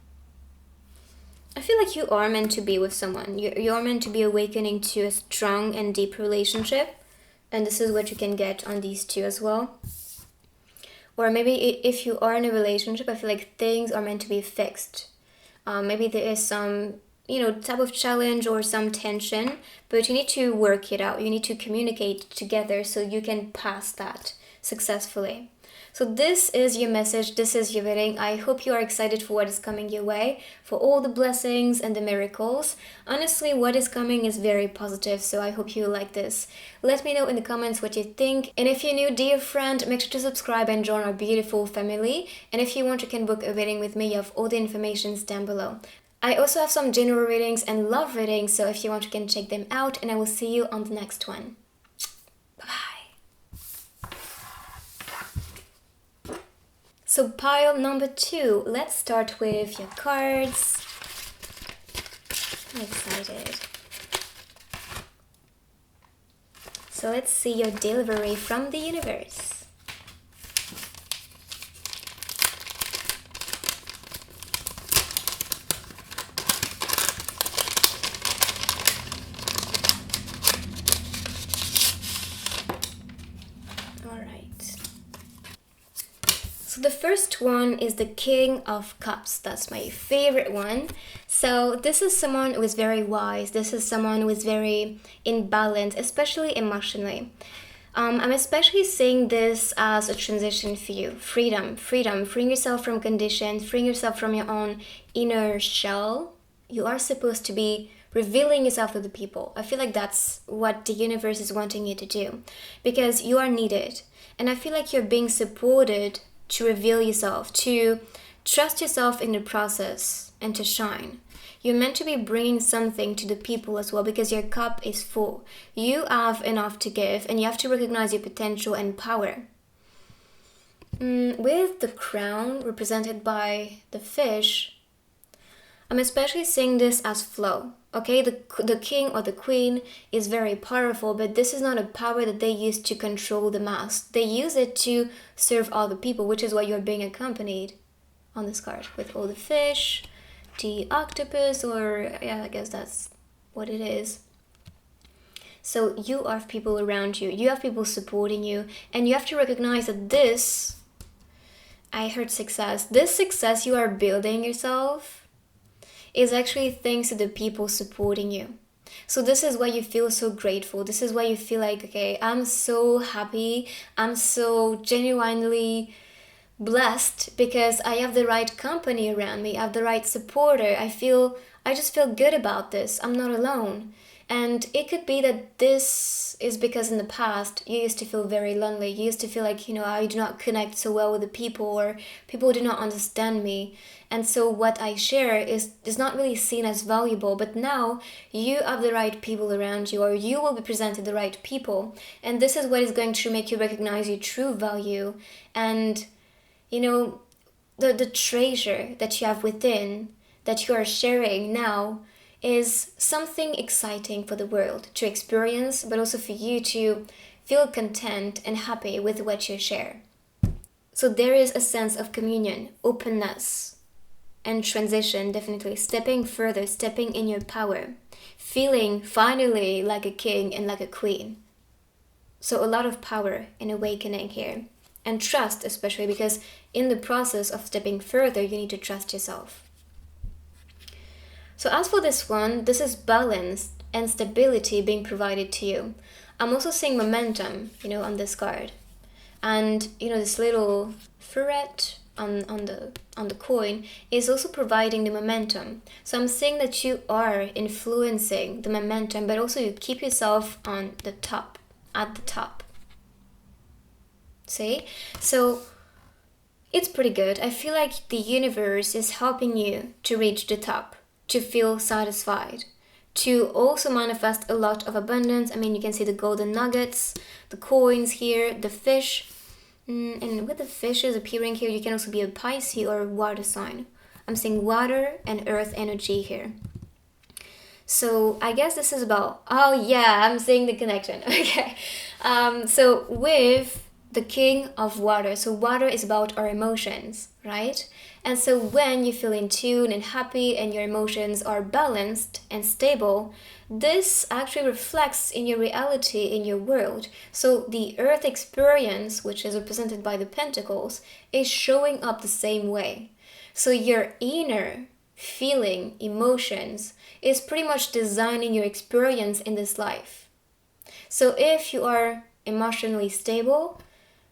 I feel like you are meant to be with someone. You're meant to be awakening to a strong and deep relationship, and this is what you can get on these two as well. Or maybe if you are in a relationship, I feel like things are meant to be fixed. Maybe there is some, type of challenge or some tension, but you need to work it out. You need to communicate together so you can pass that successfully. So this is your message, this is your reading. I hope you are excited for what is coming your way, for all the blessings and the miracles. Honestly, what is coming is very positive, so I hope you like this. Let me know in the comments what you think. And if you're new, dear friend, make sure to subscribe and join our beautiful family. And if you want, you can book a reading with me. You have all the information down below. I also have some general readings and love readings, so if you want, you can check them out. And I will see you on the next one. Bye-bye. So pile number 2, let's start with your cards. I'm excited. So let's see your delivery from the universe. So the first one is the King of Cups. That's my favorite one. So this is someone who is very wise. This is someone who is very in balance, especially emotionally. I'm especially seeing this as a transition for you. Freedom, freeing yourself from conditions, freeing yourself from your own inner shell. You are supposed to be revealing yourself to the people. I feel like that's what the universe is wanting you to do, because you are needed. And I feel like you're being supported to reveal yourself, to trust yourself in the process, and to shine. You're meant to be bringing something to the people as well, because your cup is full. You have enough to give, and you have to recognize your potential and power. With the crown represented by the fish, I'm especially seeing this as flow. Okay, the king or the queen is very powerful, but this is not a power that they use to control the mass. They use it to serve other people, which is why you're being accompanied on this card with all the fish, the octopus, or yeah, I guess that's what it is. So you have people around you, you have people supporting you, and you have to recognize that this, I heard success, this success you are building yourself is actually thanks to the people supporting you. So this is why you feel so grateful. This is why you feel like, okay, I'm so happy. I'm so genuinely blessed because I have the right company around me. I have the right supporter. I just feel good about this. I'm not alone. And it could be that this is because in the past you used to feel very lonely. You used to feel like, I do not connect so well with the people, or people do not understand me. And so what I share is not really seen as valuable. But now you have the right people around you, or you will be presented the right people. And this is what is going to make you recognize your true value. And, the treasure that you have within, that you are sharing now, is something exciting for the world to experience, but also for you to feel content and happy with what you share. So there is a sense of communion, openness, and transition, definitely. Stepping further, stepping in your power, feeling finally like a king and like a queen. So a lot of power and awakening here. And trust, especially, because in the process of stepping further, you need to trust yourself. So as for this one, this is balance and stability being provided to you. I'm also seeing momentum, on this card. And, this little ferret on the coin is also providing the momentum. So I'm saying that you are influencing the momentum, but also you keep yourself on the top, at the top. See? So it's pretty good. I feel like the universe is helping you to reach the top, to feel satisfied, to also manifest a lot of abundance. I mean, you can see the golden nuggets, the coins here, the fish. And with the fishes appearing here, you can also be a Pisces or a water sign. I'm seeing water and earth energy here. So I guess this is about, oh yeah, I'm seeing the connection. Okay. So with the king of water, so water is about our emotions, right? And so when you feel in tune and happy and your emotions are balanced and stable, this actually reflects in your reality, in your world. So the earth experience, which is represented by the pentacles, is showing up the same way. So your inner feeling, emotions, is pretty much designing your experience in this life. So if you are emotionally stable,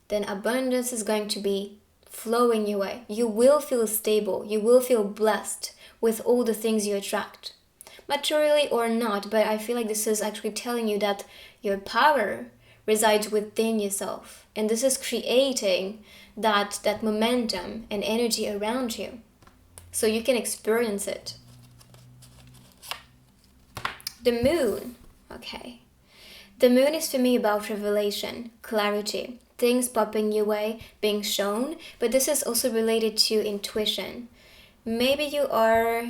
then abundance is going to be flowing your way. You will feel stable. You will feel blessed with all the things you attract. Materially or not, but I feel like this is actually telling you that your power resides within yourself. And this is creating that momentum and energy around you. So you can experience it. The moon. Okay. The moon is for me about revelation, clarity, things popping your way, being shown, but this is also related to intuition. Maybe you are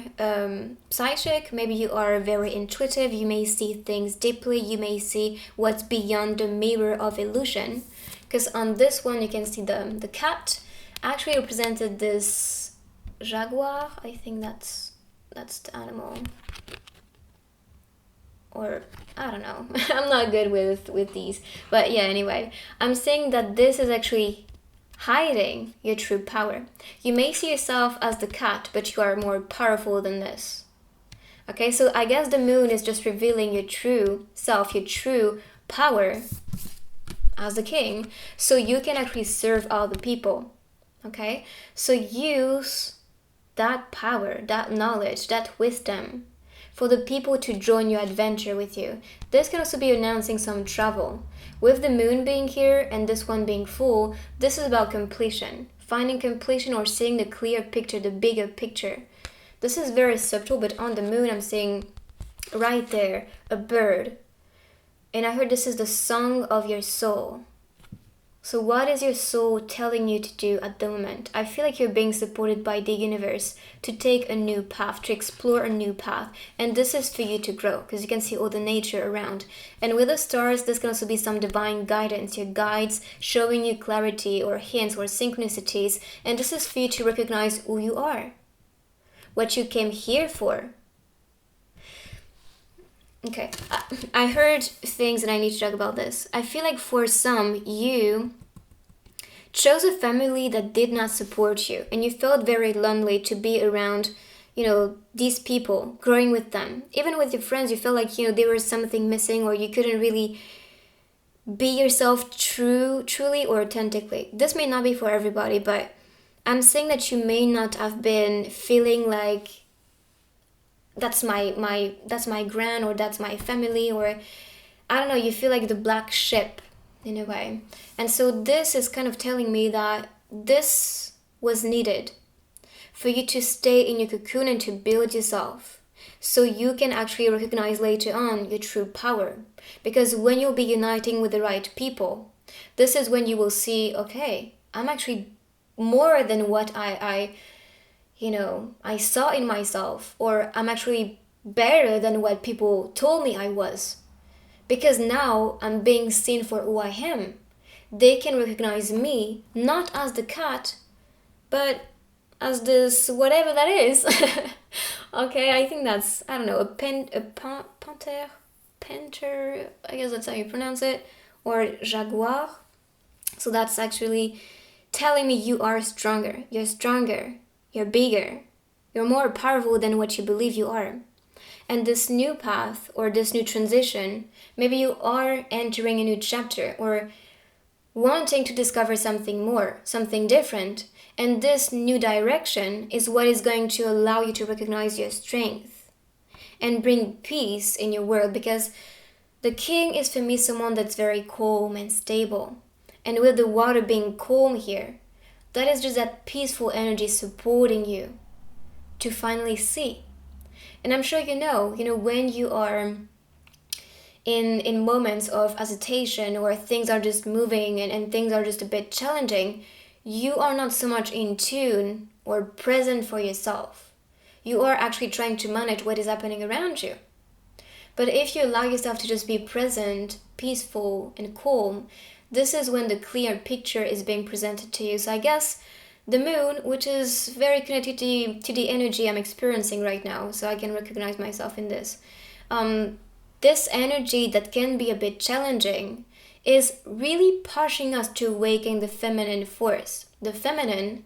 psychic, maybe you are very intuitive, you may see things deeply, you may see what's beyond the mirror of illusion. Because on this one you can see the cat actually represented this jaguar, I think that's the animal. Or I don't know. I'm not good with these. But yeah, anyway, I'm saying that this is actually hiding your true power. You may see yourself as the cat, but you are more powerful than this. Okay, so I guess the moon is just revealing your true self, your true power as the king, so you can actually serve other people. Okay, so use that power, that knowledge, that wisdom for the people to join your adventure with you. This can also be announcing some travel. With the moon being here and this one being full, this is about completion. Finding completion or seeing the clear picture, the bigger picture. This is very subtle, but on the moon I'm seeing right there a bird. And I heard this is the song of your soul. So what is your soul telling you to do at the moment? I feel like you're being supported by the universe to take a new path, to explore a new path. And this is for you to grow, because you can see all the nature around. And with the stars, this can also be some divine guidance, your guides showing you clarity or hints or synchronicities. And this is for you to recognize who you are, what you came here for. Okay, I heard things and I need to talk about this. I feel like for some, you chose a family that did not support you and you felt very lonely to be around, these people, growing with them. Even with your friends, you felt like, there was something missing or you couldn't really be yourself truly or authentically. This may not be for everybody, but I'm saying that you may not have been feeling like that's my grand, or that's my family, or I don't know, you feel like the black sheep in a way. And so this is kind of telling me that this was needed for you to stay in your cocoon and to build yourself, so you can actually recognize later on your true power. Because when you'll be uniting with the right people, this is when you will see, okay, I'm actually more than what I saw in myself, or I'm actually better than what people told me I was. Because now I'm being seen for who I am. They can recognize me not as the cat, but as this whatever that is. Okay, I think that's, I don't know, a panther, I guess that's how you pronounce it, or jaguar. So that's actually telling me you are stronger, you're bigger, you're more powerful than what you believe you are. And this new path or this new transition, maybe you are entering a new chapter or wanting to discover something more, something different. And this new direction is what is going to allow you to recognize your strength and bring peace in your world. Because the king is for me someone that's very calm and stable. And with the water being calm here, that is just that peaceful energy supporting you to finally see. And I'm sure when you are in moments of hesitation, or things are just moving and things are just a bit challenging, you are not so much in tune or present for yourself. You are actually trying to manage what is happening around you. But if you allow yourself to just be present, peaceful, and calm, this is when the clear picture is being presented to you. So I guess the moon, which is very connected to the energy I'm experiencing right now, so I can recognize myself in this. This energy that can be a bit challenging is really pushing us to awaken the feminine force. The feminine,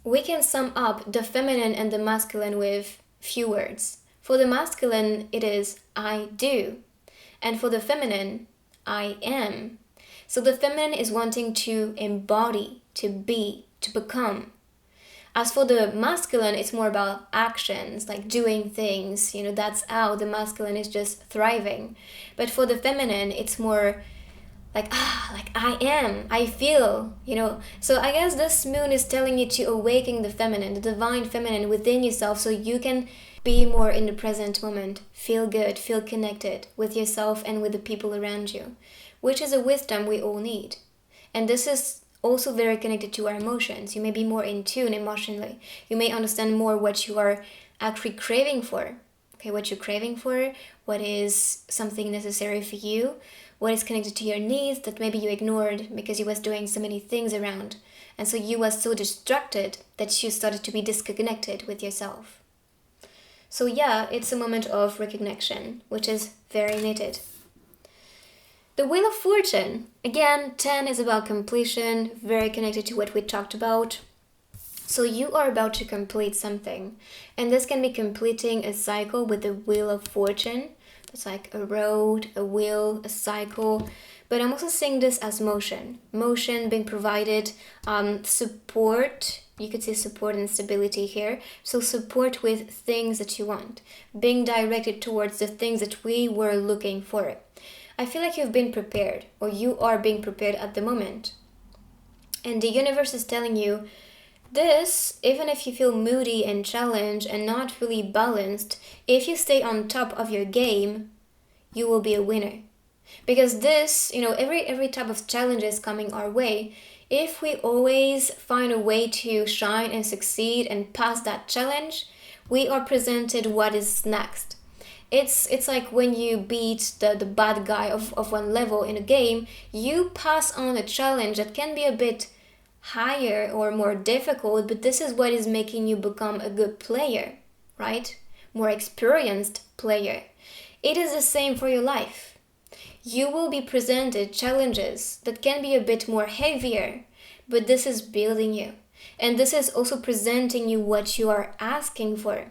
we can sum up the feminine and the masculine with few words. For the masculine, it is I do. And for the feminine, I am. So the feminine is wanting to embody, to be, to become. As for the masculine, it's more about actions, like doing things, that's how the masculine is just thriving. But for the feminine, it's more like I am, I feel, So I guess this moon is telling you to awaken the feminine, the divine feminine within yourself, so you can be more in the present moment, feel good, feel connected with yourself and with the people around you, which is a wisdom we all need. And this is also very connected to our emotions. You may be more in tune emotionally. You may understand more what you are actually craving for. Okay, what you're craving for, what is something necessary for you, what is connected to your needs that maybe you ignored because you was doing so many things around. And so you was so distracted that you started to be disconnected with yourself. So yeah, it's a moment of recognition, which is very needed. The Wheel of Fortune. Again, 10 is about completion, very connected to what we talked about. So you are about to complete something. And this can be completing a cycle with the Wheel of Fortune. It's like a road, a wheel, a cycle. But I'm also seeing this as motion. Motion being provided, support. You could say support and stability here. So support with things that you want. Being directed towards the things that we were looking for. I feel like you've been prepared, or you are being prepared at the moment. And the universe is telling you this, even if you feel moody and challenged and not really balanced, if you stay on top of your game, you will be a winner. Because this, every type of challenges coming our way, if we always find a way to shine and succeed and pass that challenge, we are presented what is next. It's like when you beat the bad guy of one level in a game, you pass on a challenge that can be a bit higher or more difficult, but this is what is making you become a good player, right? More experienced player. It is the same for your life. You will be presented challenges that can be a bit more heavier, but this is building you. And this is also presenting you what you are asking for.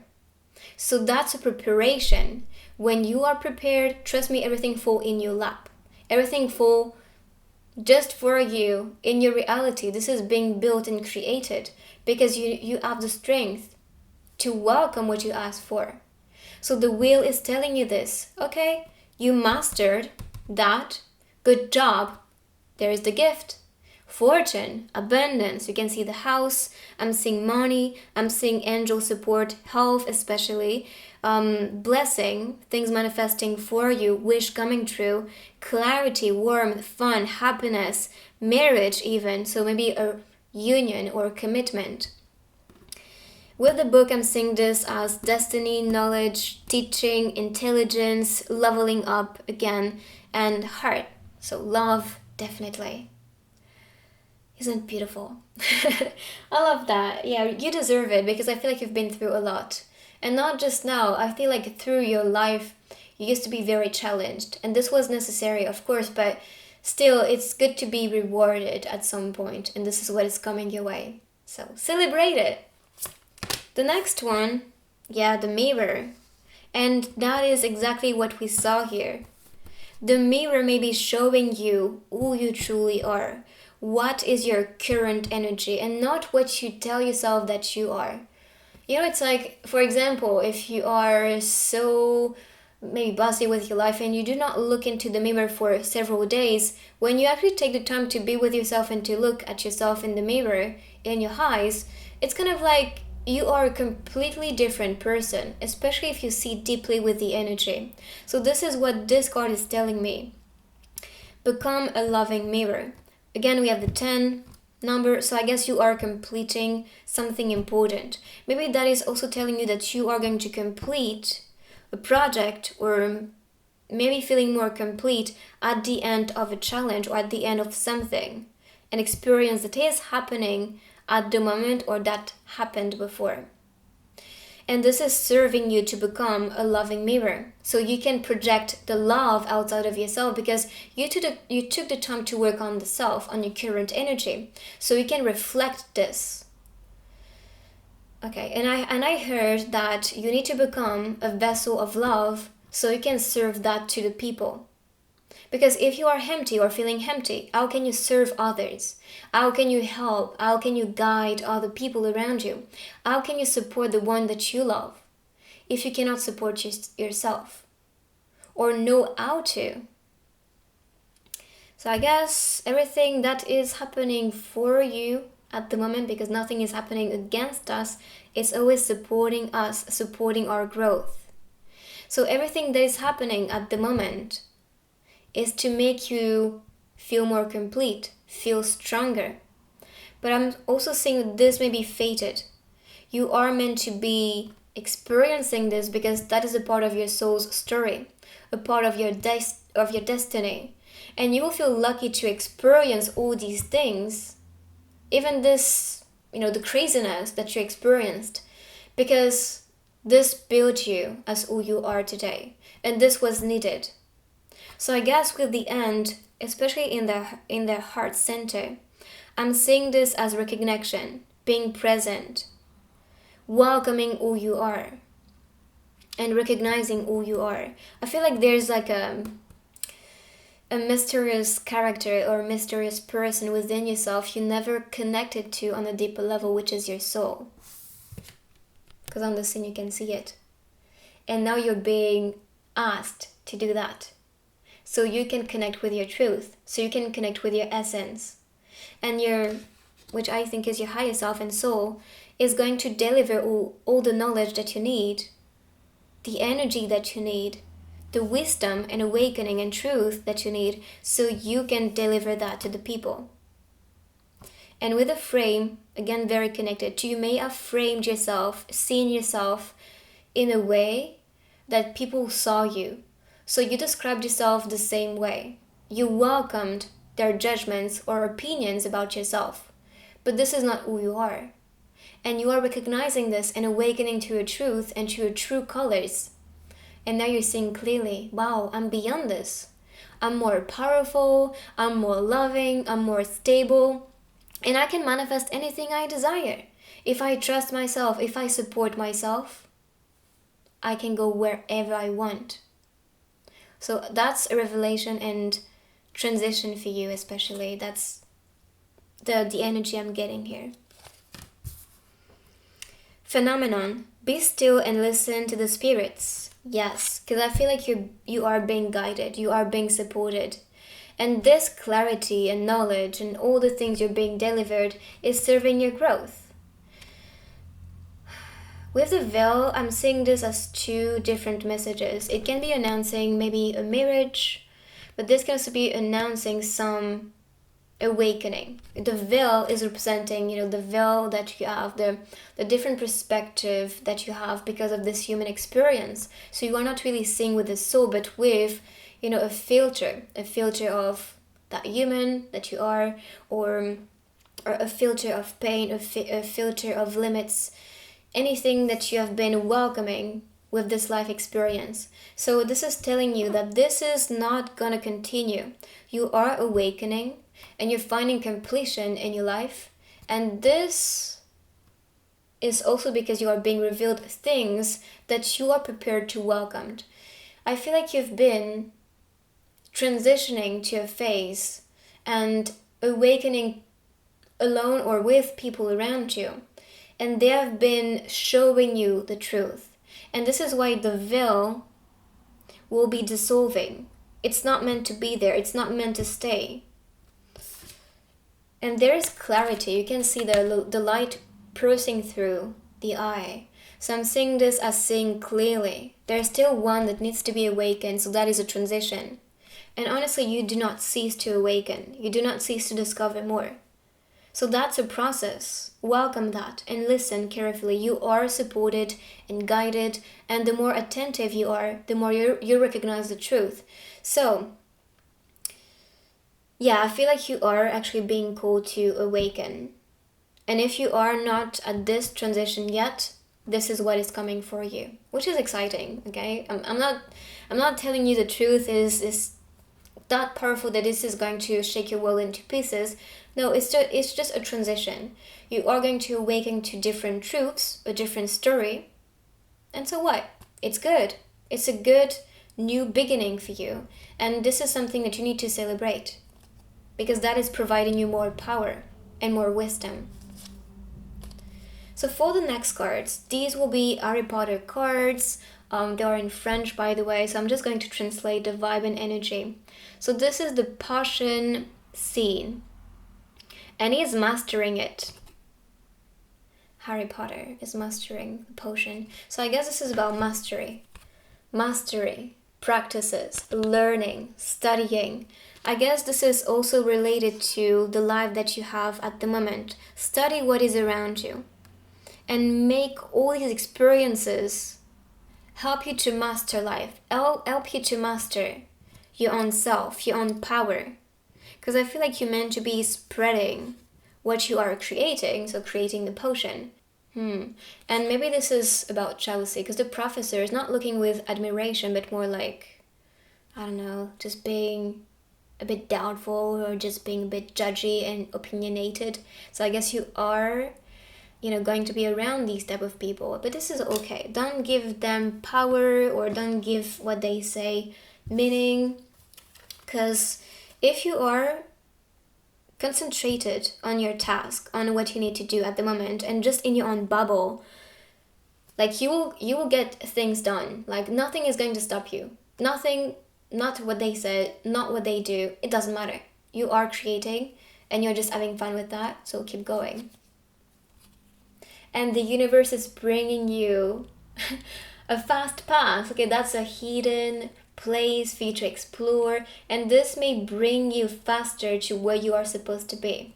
So that's a preparation. When you are prepared, trust me, everything fall in your lap. Everything fall just for you in your reality. This is being built and created because you have the strength to welcome what you ask for. So the wheel is telling you this. Okay, you mastered that. Good job. There is the gift. Fortune, abundance. You can see the house. I'm seeing money. I'm seeing angel support, health especially. Blessing, things manifesting for you, wish coming true, clarity, warmth, fun, happiness, marriage even. So maybe a union or commitment. With the book, I'm seeing this as destiny, knowledge, teaching, intelligence, leveling up again, and heart. So love, definitely. Isn't it beautiful? I love that. Yeah, you deserve it because I feel like you've been through a lot. And not just now, I feel like through your life, you used to be very challenged. And this was necessary, of course, but still, it's good to be rewarded at some point. And this is what is coming your way. So celebrate it. The next one, the mirror. And that is exactly what we saw here. The mirror may be showing you who you truly are. What is your current energy and not what you tell yourself that you are. It's like, for example, if you are so maybe busy with your life and you do not look into the mirror for several days, when you actually take the time to be with yourself and to look at yourself in the mirror, in your eyes, it's kind of like you are a completely different person, especially if you see deeply with the energy. So this is what this card is telling me. Become a loving mirror. Again, we have the 10 number, so I guess you are completing something important. Maybe that is also telling you that you are going to complete a project or maybe feeling more complete at the end of a challenge or at the end of something. An experience that is happening at the moment or that happened before. And this is serving you to become a loving mirror. So you can project the love outside of yourself because you took the time to work on the self, on your current energy. So you can reflect this. Okay, and I heard that you need to become a vessel of love so you can serve that to the people. Because if you are empty or feeling empty, how can you serve others? How can you help? How can you guide other people around you? How can you support the one that you love if you cannot support yourself or know how to? So I guess everything that is happening for you at the moment, because nothing is happening against us, it's always supporting us, supporting our growth. So everything that is happening at the moment is to make you feel more complete, feel stronger. But I'm also seeing this may be fated. You are meant to be experiencing this because that is a part of your soul's story, a part of your destiny. And you will feel lucky to experience all these things, even this, the craziness that you experienced, because this built you as who you are today. And this was needed. So I guess with the end, especially in their heart center, I'm seeing this as recognition, being present, welcoming who you are, and recognizing who you are. I feel like there's like a mysterious character or mysterious person within yourself you never connected to on a deeper level, which is your soul. Because on the scene you can see it. And now you're being asked to do that. So you can connect with your truth. So you can connect with your essence. And which I think is your higher self and soul, is going to deliver all the knowledge that you need, the energy that you need the wisdom and awakening and truth that you need so you can deliver that to the people. And with a frame, again, very connected, you may have framed yourself, seen yourself in a way that people saw you. So you described yourself the same way. You welcomed their judgments or opinions about yourself. But this is not who you are. And you are recognizing this and awakening to your truth and to your true colors. And now you're seeing clearly, wow, I'm beyond this. I'm more powerful, I'm more loving, I'm more stable. And I can manifest anything I desire. If I trust myself, if I support myself, I can go wherever I want. So that's a revelation and transition for you especially. That's the energy I'm getting here. Phenomenon. Be still and listen to the spirits. Yes, because I feel like you are being guided, you are being supported. And this clarity and knowledge and all the things you're being delivered is serving your growth. With the veil, I'm seeing this as two different messages. It can be announcing maybe a marriage, but this can also be announcing some awakening. The veil is representing, the veil that you have, the different perspective that you have because of this human experience. So you are not really seeing with the soul, but with a filter of that human that you are, or a filter of pain, a filter of limits, anything that you have been welcoming with this life experience. So this is telling you that this is not gonna continue. You are awakening and you're finding completion in your life, and this is also because you are being revealed things that you are prepared to welcome. I feel like you've been transitioning to a phase and awakening alone or with people around you, and they have been showing you the truth. And this is why the veil will be dissolving. It's not meant to be there, it's not meant to stay. And there is clarity. You can see the light piercing through the eye. So I'm seeing this as seeing clearly. There's still one that needs to be awakened, so that is a transition. And honestly, you do not cease to awaken. You do not cease to discover more. So that's a process. Welcome that and listen carefully. You are supported and guided, and the more attentive you are, the more you recognize the truth. So, yeah, I feel like you are actually being called to awaken. And if you are not at this transition yet, this is what is coming for you, which is exciting, okay? I'm not telling you the truth is that powerful that this is going to shake your world into pieces. No, it's just a transition. You are going to awaken to different truths, a different story. And so what? It's good. It's a good new beginning for you. And this is something that you need to celebrate, because that is providing you more power and more wisdom. So for the next cards, these will be Harry Potter cards. They are in French, by the way, so I'm just going to translate the vibe and energy. So this is the potion scene, and he is mastering it. Harry Potter is mastering the potion. So I guess this is about mastery. Mastery, practices, learning, studying. I guess this is also related to the life that you have at the moment. Study what is around you and make all these experiences help you to master life, help you to master your own self, your own power. Because I feel like you're meant to be spreading what you are creating, so creating the potion. And maybe this is about jealousy, because the professor is not looking with admiration, but more like, I don't know, just being a bit doubtful or just being a bit judgy and opinionated. So I guess you are, going to be around these type of people, but this is okay. Don't give them power or don't give what they say meaning, because if you are concentrated on your task, on what you need to do at the moment, and just in your own bubble, like you will get things done. Like nothing is going to stop you. Nothing, not what they said, not what they do. It doesn't matter. You are creating and you're just having fun with that, so keep going. And the universe is bringing you a fast pass. Okay, that's a hidden place for you to explore, and this may bring you faster to where you are supposed to be.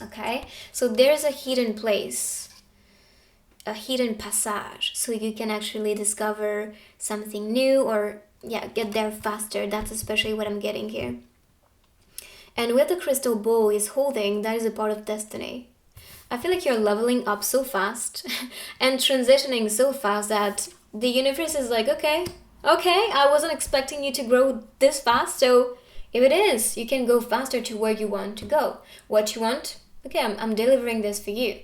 Okay, so there's a hidden place, a hidden passage, so you can actually discover something new, or yeah, get there faster. That's especially what I'm getting here. And with the crystal ball is holding, that is a part of destiny. I feel like you're leveling up so fast and transitioning so fast that the universe is like, okay, I wasn't expecting you to grow this fast, so if it is, you can go faster to where you want to go. What you want? Okay, I'm delivering this for you.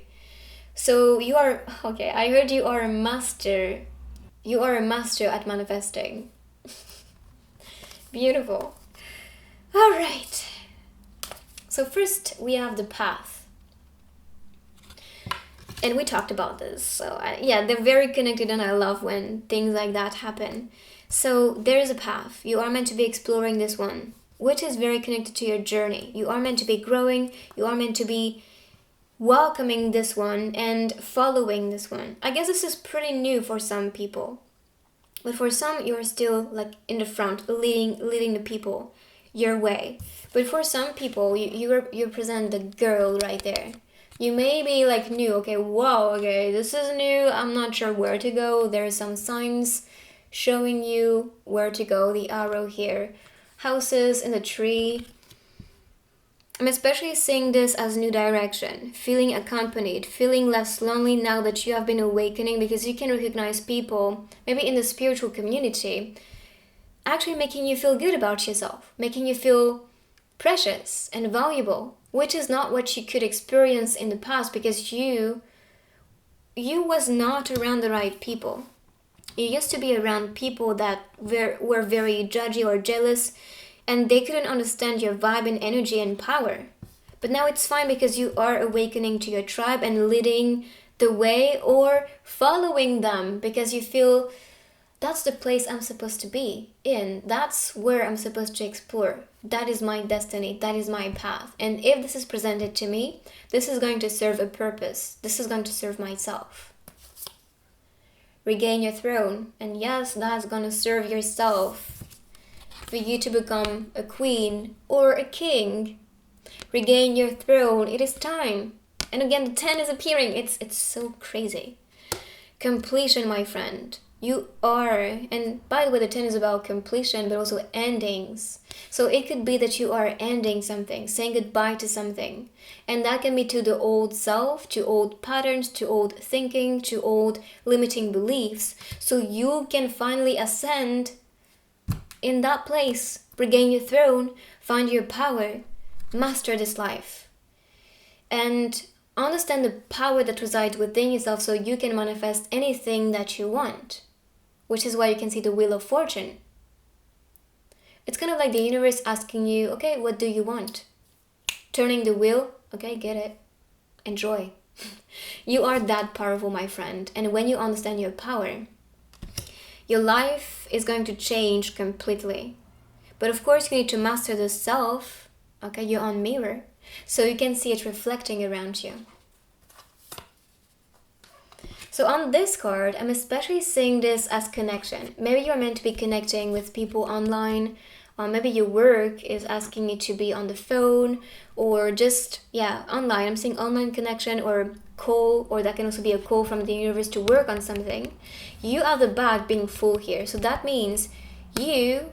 So you are, okay, I heard you are a master. You are a master at manifesting. Beautiful. All right. So first we have the path. And we talked about this. So yeah, they're very connected, and I love when things like that happen. So there is a path. You are meant to be exploring this one, which is very connected to your journey. You are meant to be growing. You are meant to be welcoming this one and following this one. I guess this is pretty new for some people. But for some, you're still like in the front, leading the people your way. But for some people, you present the girl right there. You may be like new, okay, wow, okay, this is new, I'm not sure where to go. There are some signs showing you where to go, the arrow here. Houses in the tree. I'm especially seeing this as new direction, feeling accompanied, feeling less lonely now that you have been awakening, because you can recognize people, maybe in the spiritual community, actually making you feel good about yourself, making you feel precious and valuable, which is not what you could experience in the past, because you was not around the right people. You used to be around people that were very judgy or jealous, and they couldn't understand your vibe and energy and power. But now it's fine, because you are awakening to your tribe and leading the way, or following them because you feel that's the place I'm supposed to be in. That's where I'm supposed to explore. That is my destiny. That is my path. And if this is presented to me, this is going to serve a purpose. This is going to serve myself. Regain your throne. And yes, that's going to serve yourself. For you to become a queen or a king. Regain your throne. It is time. And again, the 10 is appearing. It's so crazy. Completion, my friend. You are, and by the way, the 10 is about completion, but also endings. So it could be that you are ending something, saying goodbye to something. And that can be to the old self, to old patterns, to old thinking, to old limiting beliefs. So you can finally ascend in that place, regain your throne, find your power, master this life. And understand the power that resides within yourself, so you can manifest anything that you want. Which is why you can see the Wheel of Fortune. It's kind of like the universe asking you, okay, what do you want? Turning the wheel, okay, get it. Enjoy. You are that powerful, my friend. And when you understand your power, your life is going to change completely. But of course, you need to master the self, okay, your own mirror, so you can see it reflecting around you. So on this card, I'm especially seeing this as connection. Maybe you're meant to be connecting with people online, or maybe your work is asking you to be on the phone, or just, yeah, online. I'm seeing online connection or call, or that can also be a call from the universe to work on something. You have the bag being full here. So that means you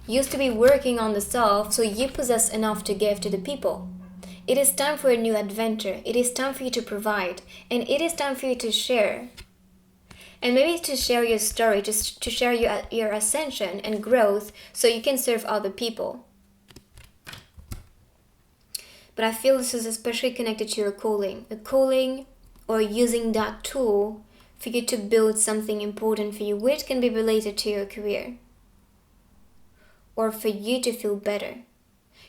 used to be working on the self, so you possess enough to give to the people. It is time for a new adventure. It is time for you to provide. And it is time for you to share. And maybe to share your story, just to share your ascension and growth, so you can serve other people. But I feel this is especially connected to your calling. A calling, or using that tool for you to build something important for you, which can be related to your career. Or for you to feel better.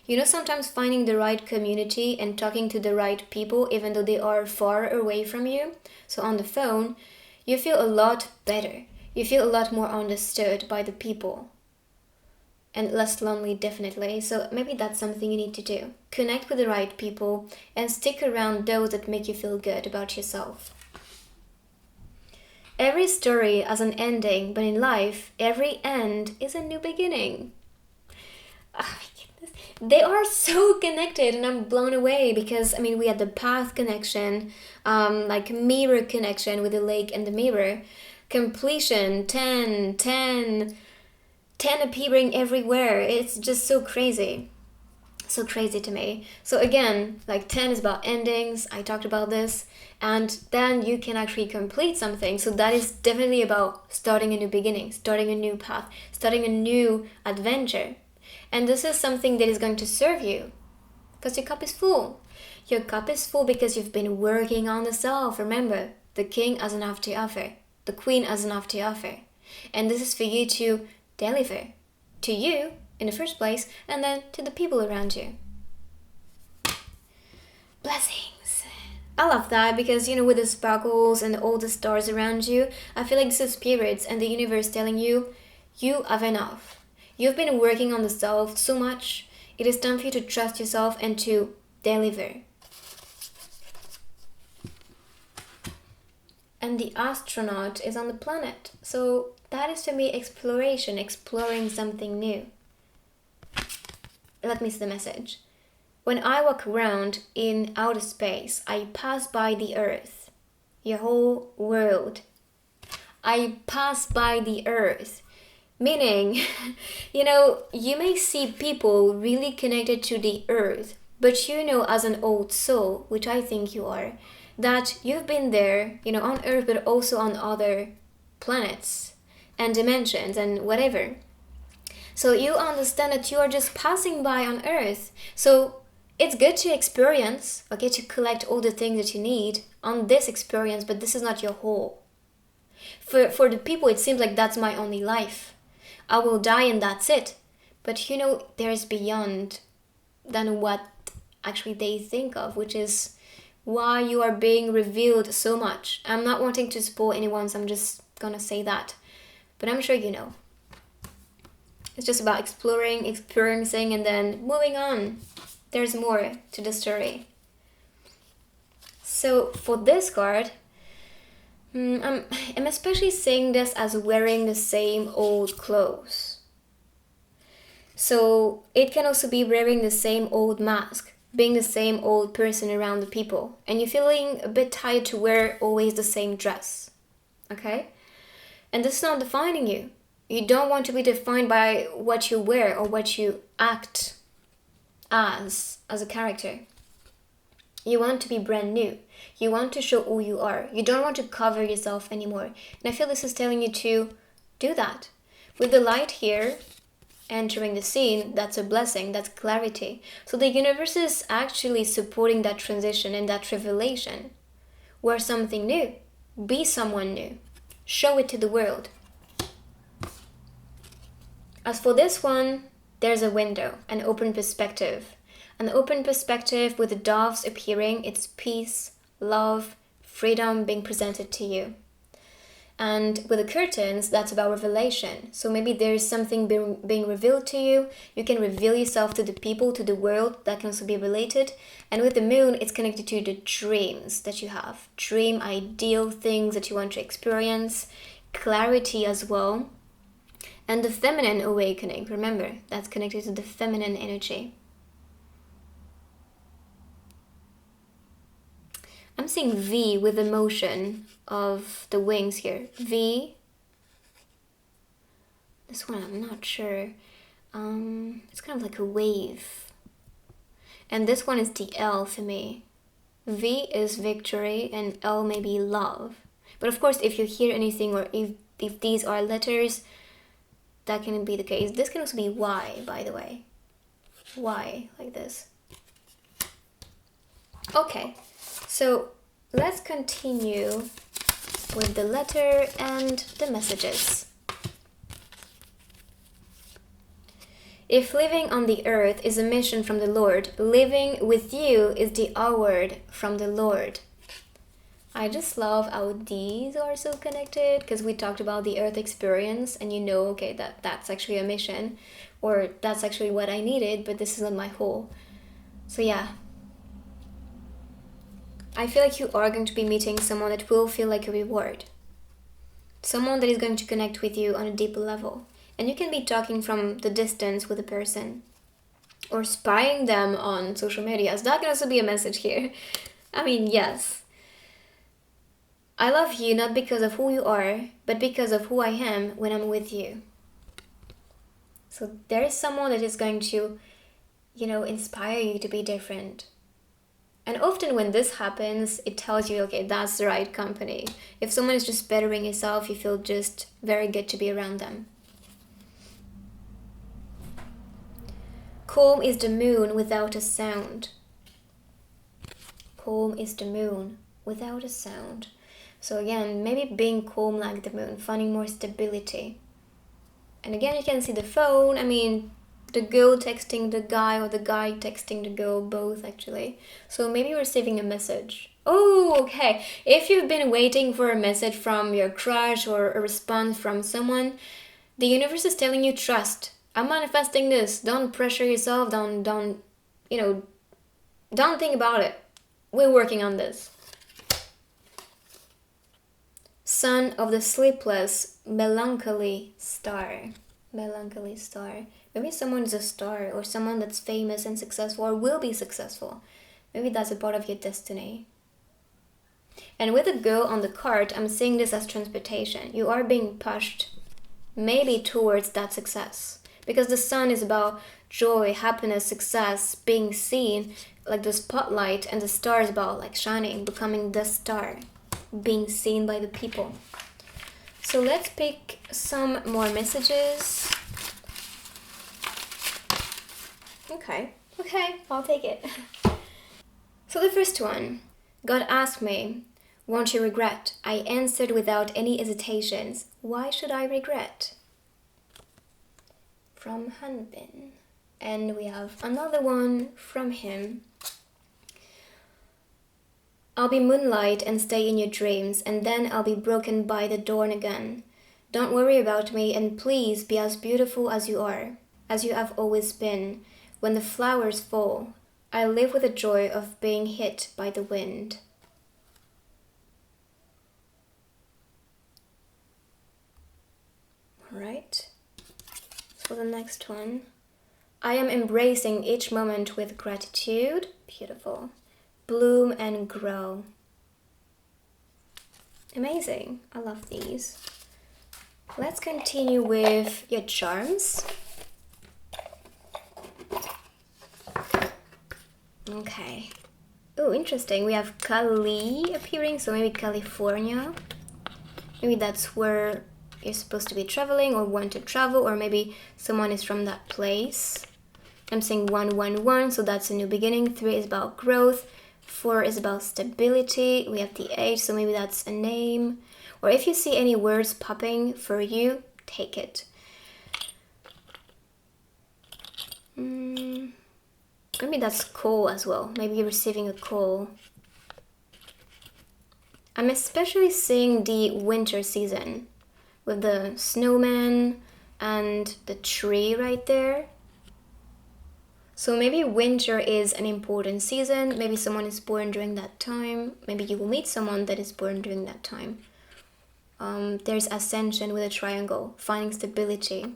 You know, sometimes finding the right community and talking to the right people, even though they are far away from you, so on the phone, you feel a lot better. You feel a lot more understood by the people. And less lonely, definitely. So maybe that's something you need to do. Connect with the right people and stick around those that make you feel good about yourself. Every story has an ending, but in life, every end is a new beginning. Oh my goodness. They are so connected, and I'm blown away because we had the path connection, like mirror connection with the lake and the mirror, completion, 10, 10, 10 appearing everywhere. It's just so crazy. So crazy to me. So again, like 10 is about endings. I talked about this. And then you can actually complete something. So that is definitely about starting a new beginning, starting a new path, starting a new adventure. And this is something that is going to serve you because your cup is full. Your cup is full because you've been working on the self. Remember, the king has enough to offer. The queen has enough to offer. And this is for you to deliver to you in the first place, and then to the people around you. Blessings. I love that because, with the sparkles and all the stars around you, I feel like this is spirits and the universe telling you, you have enough. You've been working on the self so much. It is time for you to trust yourself and to deliver. And the astronaut is on the planet. So that is to me exploration, exploring something new. Let me see the message. When I walk around in outer space, I pass by the earth, your whole world. I pass by the earth. Meaning, you may see people really connected to the earth, but as an old soul, which I think you are, that you've been there, on earth, but also on other planets and dimensions and whatever. So you understand that you are just passing by on earth. So it's good to experience, okay, to collect all the things that you need on this experience, but this is not your whole. For the people, it seems like that's my only life. I will die and that's it. But there's beyond than what actually they think of, which is why you are being revealed so much. I'm not wanting to spoil anyone, so I'm just gonna say that. But I'm sure you know. It's just about exploring, experiencing, and then moving on. There's more to the story. So for this card, I'm especially seeing this as wearing the same old clothes. So it can also be wearing the same old mask, being the same old person around the people, and you're feeling a bit tired to wear always the same dress. Okay? And this is not defining you. You don't want to be defined by what you wear or what you act as a character. You want to be brand new. You want to show who you are. You don't want to cover yourself anymore. And I feel this is telling you to do that. With the light here entering the scene, that's a blessing, that's clarity. So the universe is actually supporting that transition and that revelation. Wear something new. Be someone new. Show it to the world. As for this one, there's a window, an open perspective. An open perspective with the doves appearing, it's peace, love, freedom being presented to you. And with the curtains, that's about revelation. So maybe there's something being revealed to you. You can reveal yourself to the people, to the world. That can also be related. And with the moon, it's connected to the dreams that you have. Dream, ideal things that you want to experience. Clarity as well. And the feminine awakening, remember, that's connected to the feminine energy. I'm seeing V with the motion of the wings here. V. This one, I'm not sure. It's kind of like a wave. And this one is the L for me. V is victory and L may be love. But of course, if you hear anything or if these are letters, that can be the case. This can also be Y, by the way. Y, like this. Okay, so let's continue with the letter and the messages. If living on the earth is a mission from the Lord, living with you is the award from the Lord. I just love how these are so connected because we talked about the earth experience and okay, that's actually a mission or that's actually what I needed, but this isn't my whole. So yeah. I feel like you are going to be meeting someone that will feel like a reward. Someone that is going to connect with you on a deeper level. And you can be talking from the distance with a person or spying them on social media. So that can also be a message here. I mean, yes. I love you not because of who you are, but because of who I am when I'm with you. So there is someone that is going to, inspire you to be different. And often when this happens, it tells you, okay, that's the right company. If someone is just bettering yourself, you feel just very good to be around them. Calm is the moon without a sound. Calm is the moon without a sound. So again, maybe being calm like the moon, finding more stability. And again, you can see the phone. I mean, the girl texting the guy or the guy texting the girl, both actually. So maybe you're receiving a message. Oh, okay. If you've been waiting for a message from your crush or a response from someone, the universe is telling you trust. I'm manifesting this. Don't pressure yourself. Don't think about it. We're working on this. Son of the sleepless, melancholy star. Melancholy star. Maybe someone is a star or someone that's famous and successful or will be successful. Maybe that's a part of your destiny. And with the girl on the cart, I'm seeing this as transportation. You are being pushed maybe towards that success. Because the sun is about joy, happiness, success, being seen, like the spotlight, and the star is about like shining, becoming the star, being seen by the people. So let's pick some more messages. Okay, I'll take it. So the first one, God asked me, won't you regret? I answered without any hesitations. Why should I regret? From Hanbin. And we have another one from him. I'll be moonlight and stay in your dreams, and then I'll be broken by the dawn again. Don't worry about me, and please be as beautiful as you are, as you have always been. When the flowers fall, I live with the joy of being hit by the wind. All right. For the next one, I am embracing each moment with gratitude. Beautiful. Bloom and grow. Amazing. I love these. Let's continue with your charms. Okay. Oh, interesting. We have Cali appearing, so maybe California. Maybe that's where you're supposed to be traveling or want to travel, or maybe someone is from that place. I'm saying 111, so that's a new beginning. 3 is about growth. 4 is about stability. We have the 8, so maybe that's a name. Or if you see any words popping for you, take it. Maybe that's call as well. Maybe you're receiving a call. I'm especially seeing the winter season with the snowman and the tree right there. So maybe winter is an important season. Maybe someone is born during that time. Maybe you will meet someone that is born during that time. There's ascension with a triangle, finding stability.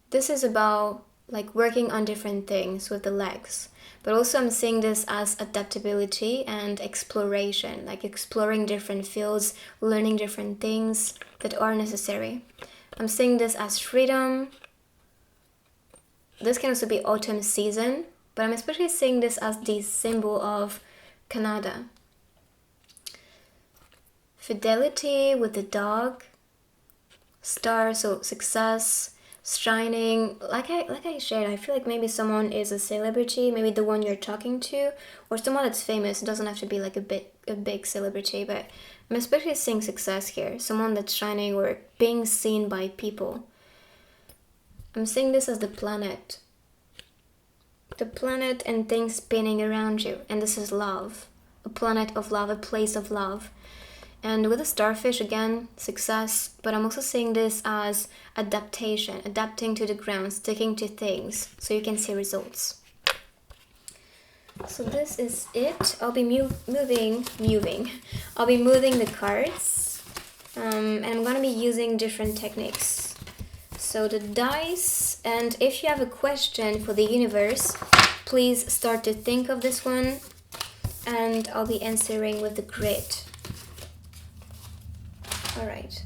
This is about like working on different things with the legs. But also I'm seeing this as adaptability and exploration, like exploring different fields, learning different things that are necessary. I'm seeing this as freedom. This can also be autumn season, but I'm especially seeing this as the symbol of Canada. Fidelity with the dog. Star, so success, shining. Like I shared, I feel like maybe someone is a celebrity, maybe the one you're talking to, or someone that's famous. It doesn't have to be like a big celebrity, but I'm especially seeing success here. Someone that's shining or being seen by people. I'm seeing this as the planet. The planet and things spinning around you. And this is love. A planet of love, a place of love. And with the starfish, again, success. But I'm also seeing this as adaptation. Adapting to the ground, sticking to things. So you can see results. So this is it. I'll be moving. I'll be moving the cards. And I'm gonna be using different techniques. So the dice, and if you have a question for the universe, please start to think of this one, and I'll be answering with the grid. All right.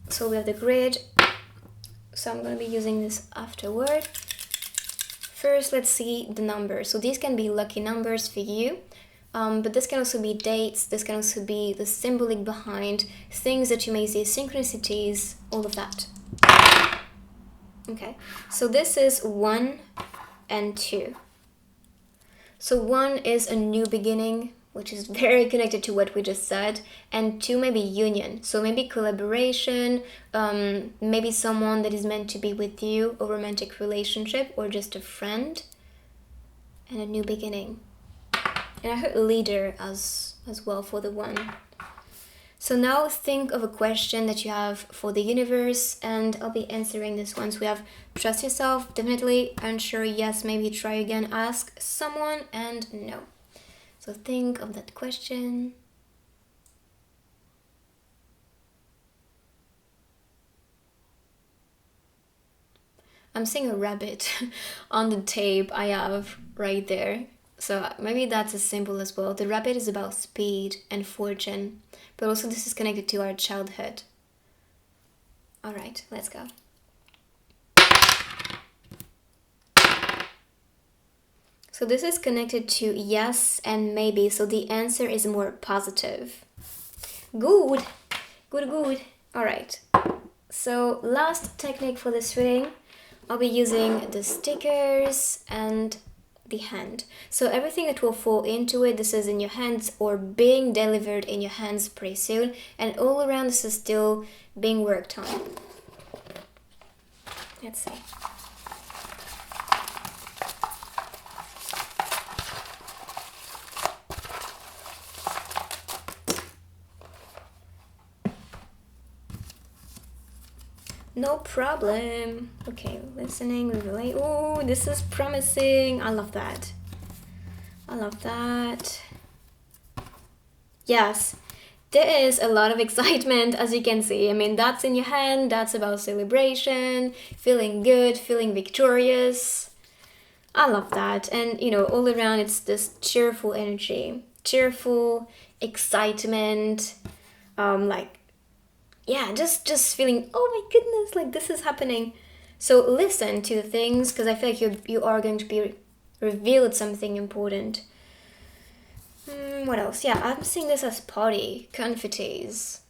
So we have the grid, so I'm going to be using this afterward. First, let's see the numbers. So these can be lucky numbers for you, but this can also be dates, this can also be the symbolic behind things that you may see, synchronicities, all of that. Okay, so this is 1 and 2. So 1 is a new beginning, which is very connected to what we just said, and 2 maybe union, so maybe collaboration, maybe someone that is meant to be with you, a romantic relationship, or just a friend, and a new beginning. And I heard leader as well for the 1. So now think of a question that you have for the universe, and I'll be answering this one. So we have trust yourself, definitely, unsure, yes, maybe try again, ask someone, and no. So think of that question. I'm seeing a rabbit on the tape I have right there. So maybe that's a symbol as well. The rabbit is about speed and fortune, but also this is connected to our childhood. All right, let's go. So this is connected to yes and maybe, so the answer is more positive. Good, good, good. All right, so last technique for this reading, I'll be using the stickers and the hand. So everything that will fall into it, this is in your hands or being delivered in your hands pretty soon, and all around this is still being worked on. Let's see. No problem. Okay, listening, relate. Oh, this is promising. I love that. I love that. Yes, there is a lot of excitement, as you can see. I mean, that's in your hand. That's about celebration, feeling good, feeling victorious. I love that. And, you know, all around it's this cheerful energy, cheerful excitement, yeah, just feeling, oh my goodness, like this is happening. So listen to the things, because I feel like you are going to be revealed something important. What else? Yeah, I'm seeing this as party, confettis.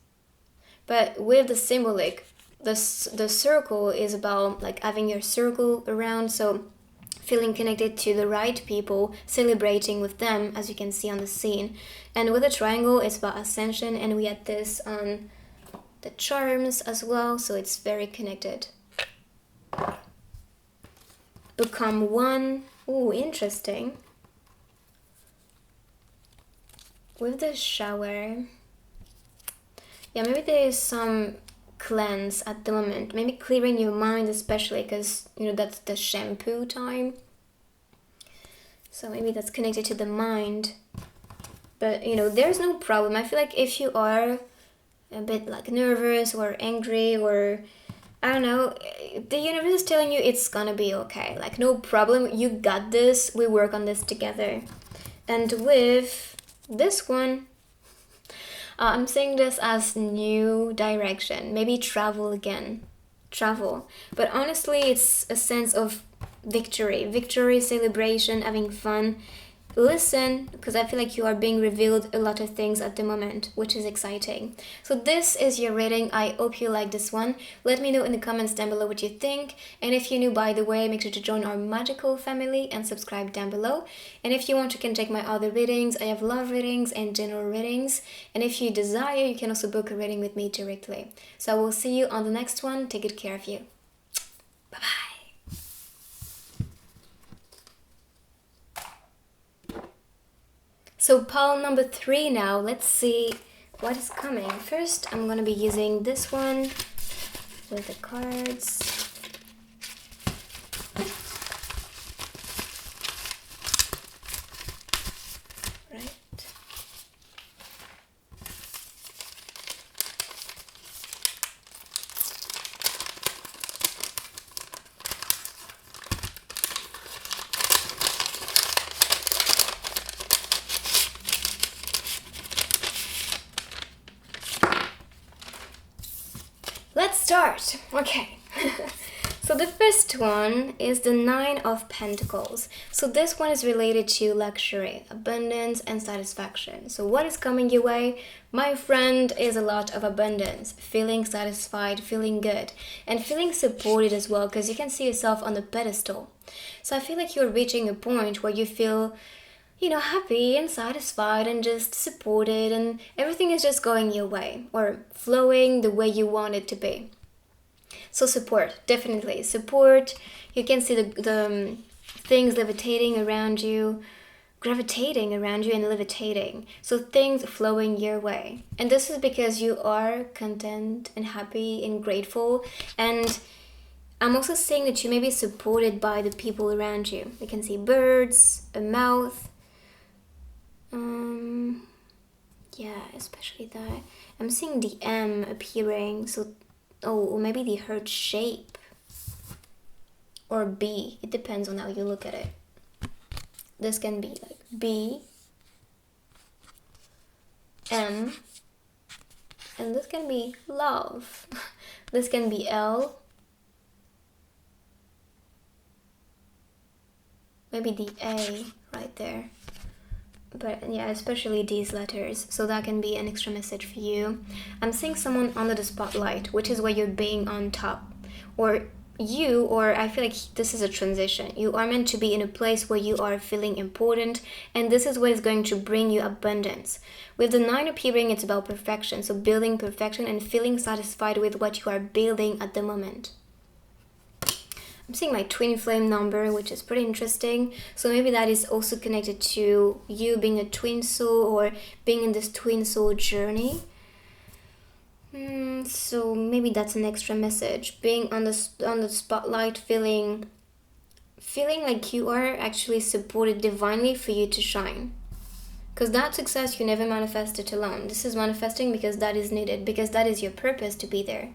But with the symbolic, the circle is about like having your circle around, so feeling connected to the right people, celebrating with them, as you can see on the scene. And with the triangle, it's about ascension, and we had this on the charms as well, so it's very connected. Become one. Oh, interesting. With the shower, yeah, maybe there is some cleanse at the moment, maybe clearing your mind, especially because, you know, that's the shampoo time, so maybe that's connected to the mind. But, you know, there's no problem. I feel like if you are a bit like nervous or angry, or I don't know, the universe is telling you it's gonna be okay, like no problem, you got this, we work on this together. And with this one, I'm saying this as new direction, maybe travel again, travel. But honestly, it's a sense of victory, celebration, having fun. Listen, because I feel like you are being revealed a lot of things at the moment, which is exciting. So this is your reading. I hope you like this one. Let me know in the comments down below what you think. And if you're new, by the way, make sure to join our magical family and subscribe down below. And if you want, you can check my other readings. I have love readings and general readings. And if you desire, you can also book a reading with me directly. So I will see you on the next one. Take good care of you. Bye-bye. So pile number 3 now. Let's see what is coming. First, I'm going to be using this one with the cards. Right. Let's start. Okay. So the first one is the Nine of Pentacles. So this one is related to luxury, abundance, and satisfaction. So what is coming your way? My friend, is a lot of abundance, feeling satisfied, feeling good, and feeling supported as well, because you can see yourself on the pedestal. So I feel like you're reaching a point where you feel, happy and satisfied and just supported, and everything is just going your way or flowing the way you want it to be. So support, definitely support. You can see the things levitating around you, gravitating around you and levitating. So things flowing your way. And this is because you are content and happy and grateful. And I'm also seeing that you may be supported by the people around you. You can see birds, a mouth. Yeah, especially that. I'm seeing the M appearing. So, or maybe the heart shape. Or B. It depends on how you look at it. This can be like B, M, and this can be love. This can be L. Maybe the A right there. But yeah, especially these letters. So that can be an extra message for you. I'm seeing someone under the spotlight, which is where you're being on top. Or I feel like this is a transition. You are meant to be in a place where you are feeling important, and this is what is going to bring you abundance. With the 9 appearing, it's about perfection. So building perfection and feeling satisfied with what you are building at the moment. I'm seeing my twin flame number, which is pretty interesting. So maybe that is also connected to you being a twin soul or being in this twin soul journey. So maybe that's an extra message. Being on the spotlight, feeling like you are actually supported divinely for you to shine. Because that success you never manifested alone. This is manifesting because that is needed, because that is your purpose to be there.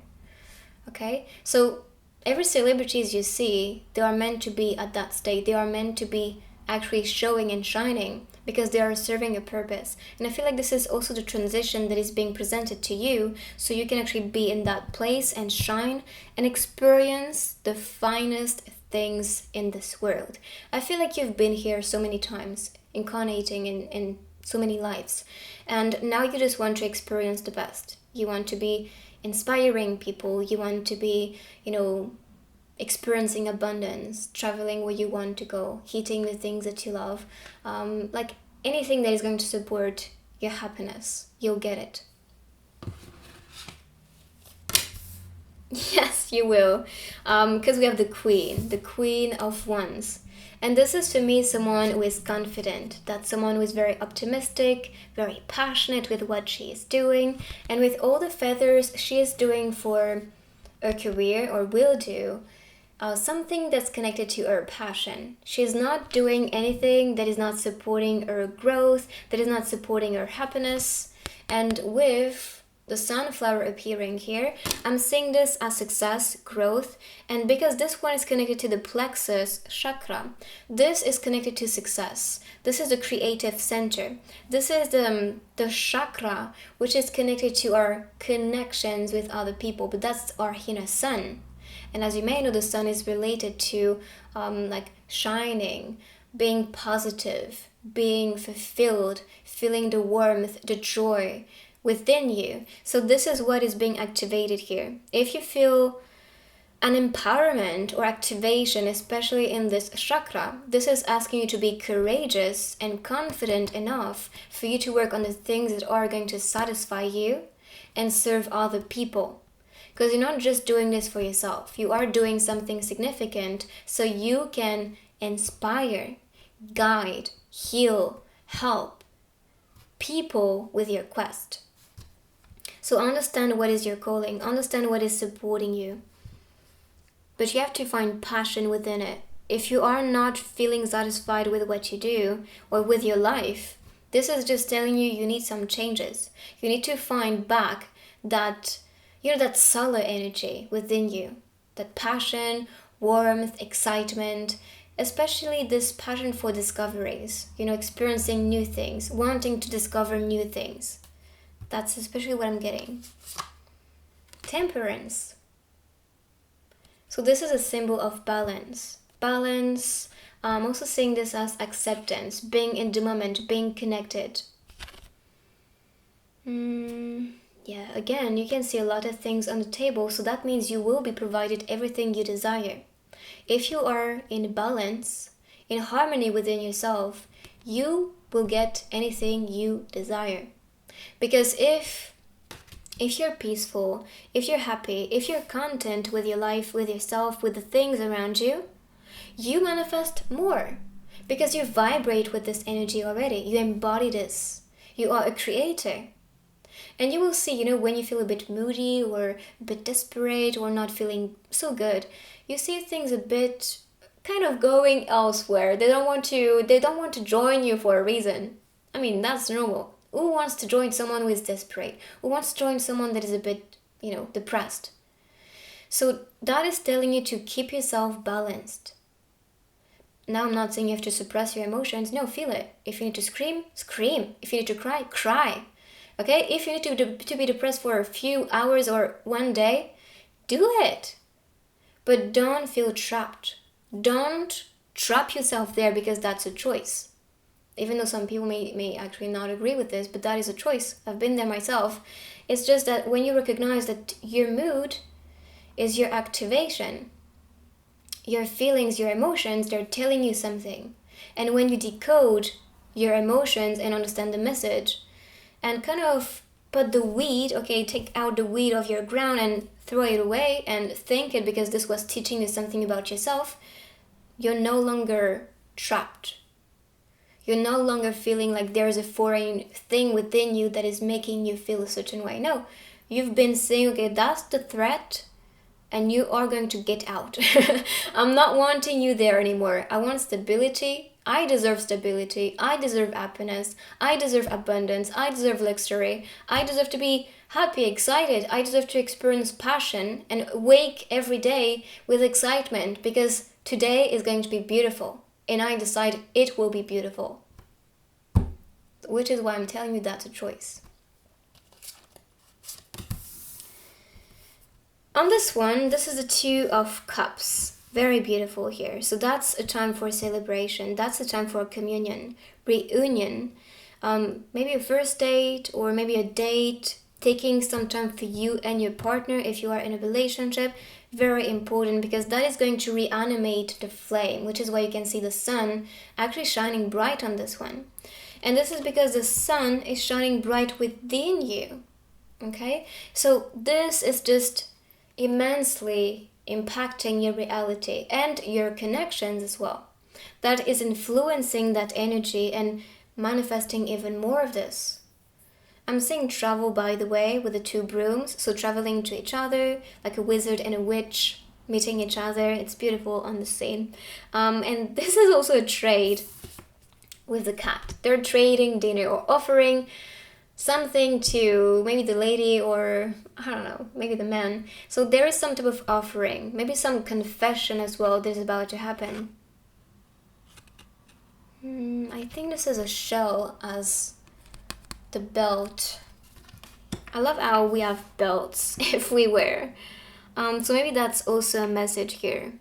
Okay? So every celebrities you see, they are meant to be at that state. They are meant to be actually showing and shining because they are serving a purpose. And I feel like this is also the transition that is being presented to you, so you can actually be in that place and shine and experience the finest things in this world. I feel like you've been here so many times, incarnating in so many lives, and now you just want to experience the best. You want to be inspiring people. You want to be, experiencing abundance, traveling where you want to go, eating the things that you love, like anything that is going to support your happiness, you'll get it. Yes, you will, because we have the Queen of Wands. And this is for me someone who is confident, that's someone who is very optimistic, very passionate with what she is doing, and with all the feathers she is doing for her career or will do. Something that's connected to her passion. She's not doing anything that is not supporting her growth, that is not supporting her happiness. And with the sunflower appearing here, I'm seeing this as success, growth, and because this one is connected to the plexus chakra, this is connected to success. This is the creative center. This is the chakra which is connected to our connections with other people, but that's our inner sun. And as you may know, the sun is related to like shining, being positive, being fulfilled, feeling the warmth, the joy within you. So this is what is being activated here. If you feel an empowerment or activation, especially in this chakra, this is asking you to be courageous and confident enough for you to work on the things that are going to satisfy you and serve other people. Because you're not just doing this for yourself. You are doing something significant so you can inspire, guide, heal, help people with your quest. So understand what is your calling. Understand what is supporting you. But you have to find passion within it. If you are not feeling satisfied with what you do or with your life, this is just telling you need some changes. You need to find back that that solar energy within you, that passion, warmth, excitement, especially this passion for discoveries, experiencing new things, wanting to discover new things. That's especially what I'm getting. Temperance. So this is a symbol of balance. Balance. I'm also seeing this as acceptance, being in the moment, being connected. Yeah, again, you can see a lot of things on the table, so that means you will be provided everything you desire. If you are in balance, in harmony within yourself, you will get anything you desire. Because if you're peaceful, if you're happy, if you're content with your life, with yourself, with the things around you, you manifest more. Because you vibrate with this energy already. You embody this. You are a creator. And you will see, when you feel a bit moody or a bit desperate or not feeling so good, you see things a bit kind of going elsewhere. They don't want to join you for a reason. I mean, that's normal. Who wants to join someone who is desperate? Who wants to join someone that is a bit, depressed? So that is telling you to keep yourself balanced. Now I'm not saying you have to suppress your emotions. No, feel it. If you need to scream, scream. If you need to cry, cry. Okay? If you need to be depressed for a few hours or one day, do it. But don't feel trapped. Don't trap yourself there because that's a choice. Even though some people may actually not agree with this, but that is a choice. I've been there myself. It's just that when you recognize that your mood is your activation, your feelings, your emotions, they're telling you something. And when you decode your emotions and understand the message and kind of put the weed, take out the weed of your ground and throw it away and thank it because this was teaching you something about yourself, you're no longer trapped. You're no longer feeling like there's a foreign thing within you that is making you feel a certain way. No, you've been saying, that's the threat, and you are going to get out. I'm not wanting you there anymore. I want stability. I deserve stability. I deserve happiness. I deserve abundance. I deserve luxury. I deserve to be happy, excited. I deserve to experience passion and wake every day with excitement because today is going to be beautiful. And I decide it will be beautiful. Which is why I'm telling you that's a choice. On this one, this is the Two of Cups. Very beautiful here. So that's a time for celebration. That's a time for communion, reunion. Maybe a first date or maybe a date. Taking some time for you and your partner if you are in a relationship. Very important because that is going to reanimate the flame, which is why you can see the sun actually shining bright on this one. And this is because the sun is shining bright within you. Okay? So this is just immensely impacting your reality and your connections as well. That is influencing that energy and manifesting even more of this. I'm seeing travel, by the way, with the two brooms. So traveling to each other, like a wizard and a witch meeting each other. It's beautiful on the scene. And this is also a trade with the cat. They're trading dinner or offering something to maybe the lady or, I don't know, maybe the man. So there is some type of offering. Maybe some confession as well that is about to happen. I think this is a shell as the belt. I love how we have belts if we wear. So maybe that's also a message here.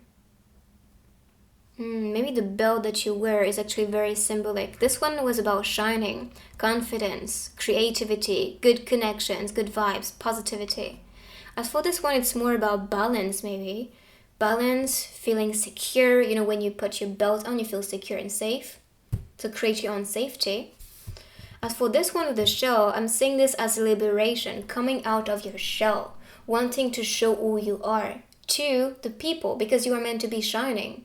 Maybe the belt that you wear is actually very symbolic. This one was about shining, confidence, creativity, good connections, good vibes, positivity. As for this one, it's more about balance maybe. Balance, feeling secure. When you put your belt on, you feel secure and safe. To create your own safety. As for this one with the shell, I'm seeing this as liberation, coming out of your shell, wanting to show who you are to the people because you are meant to be shining.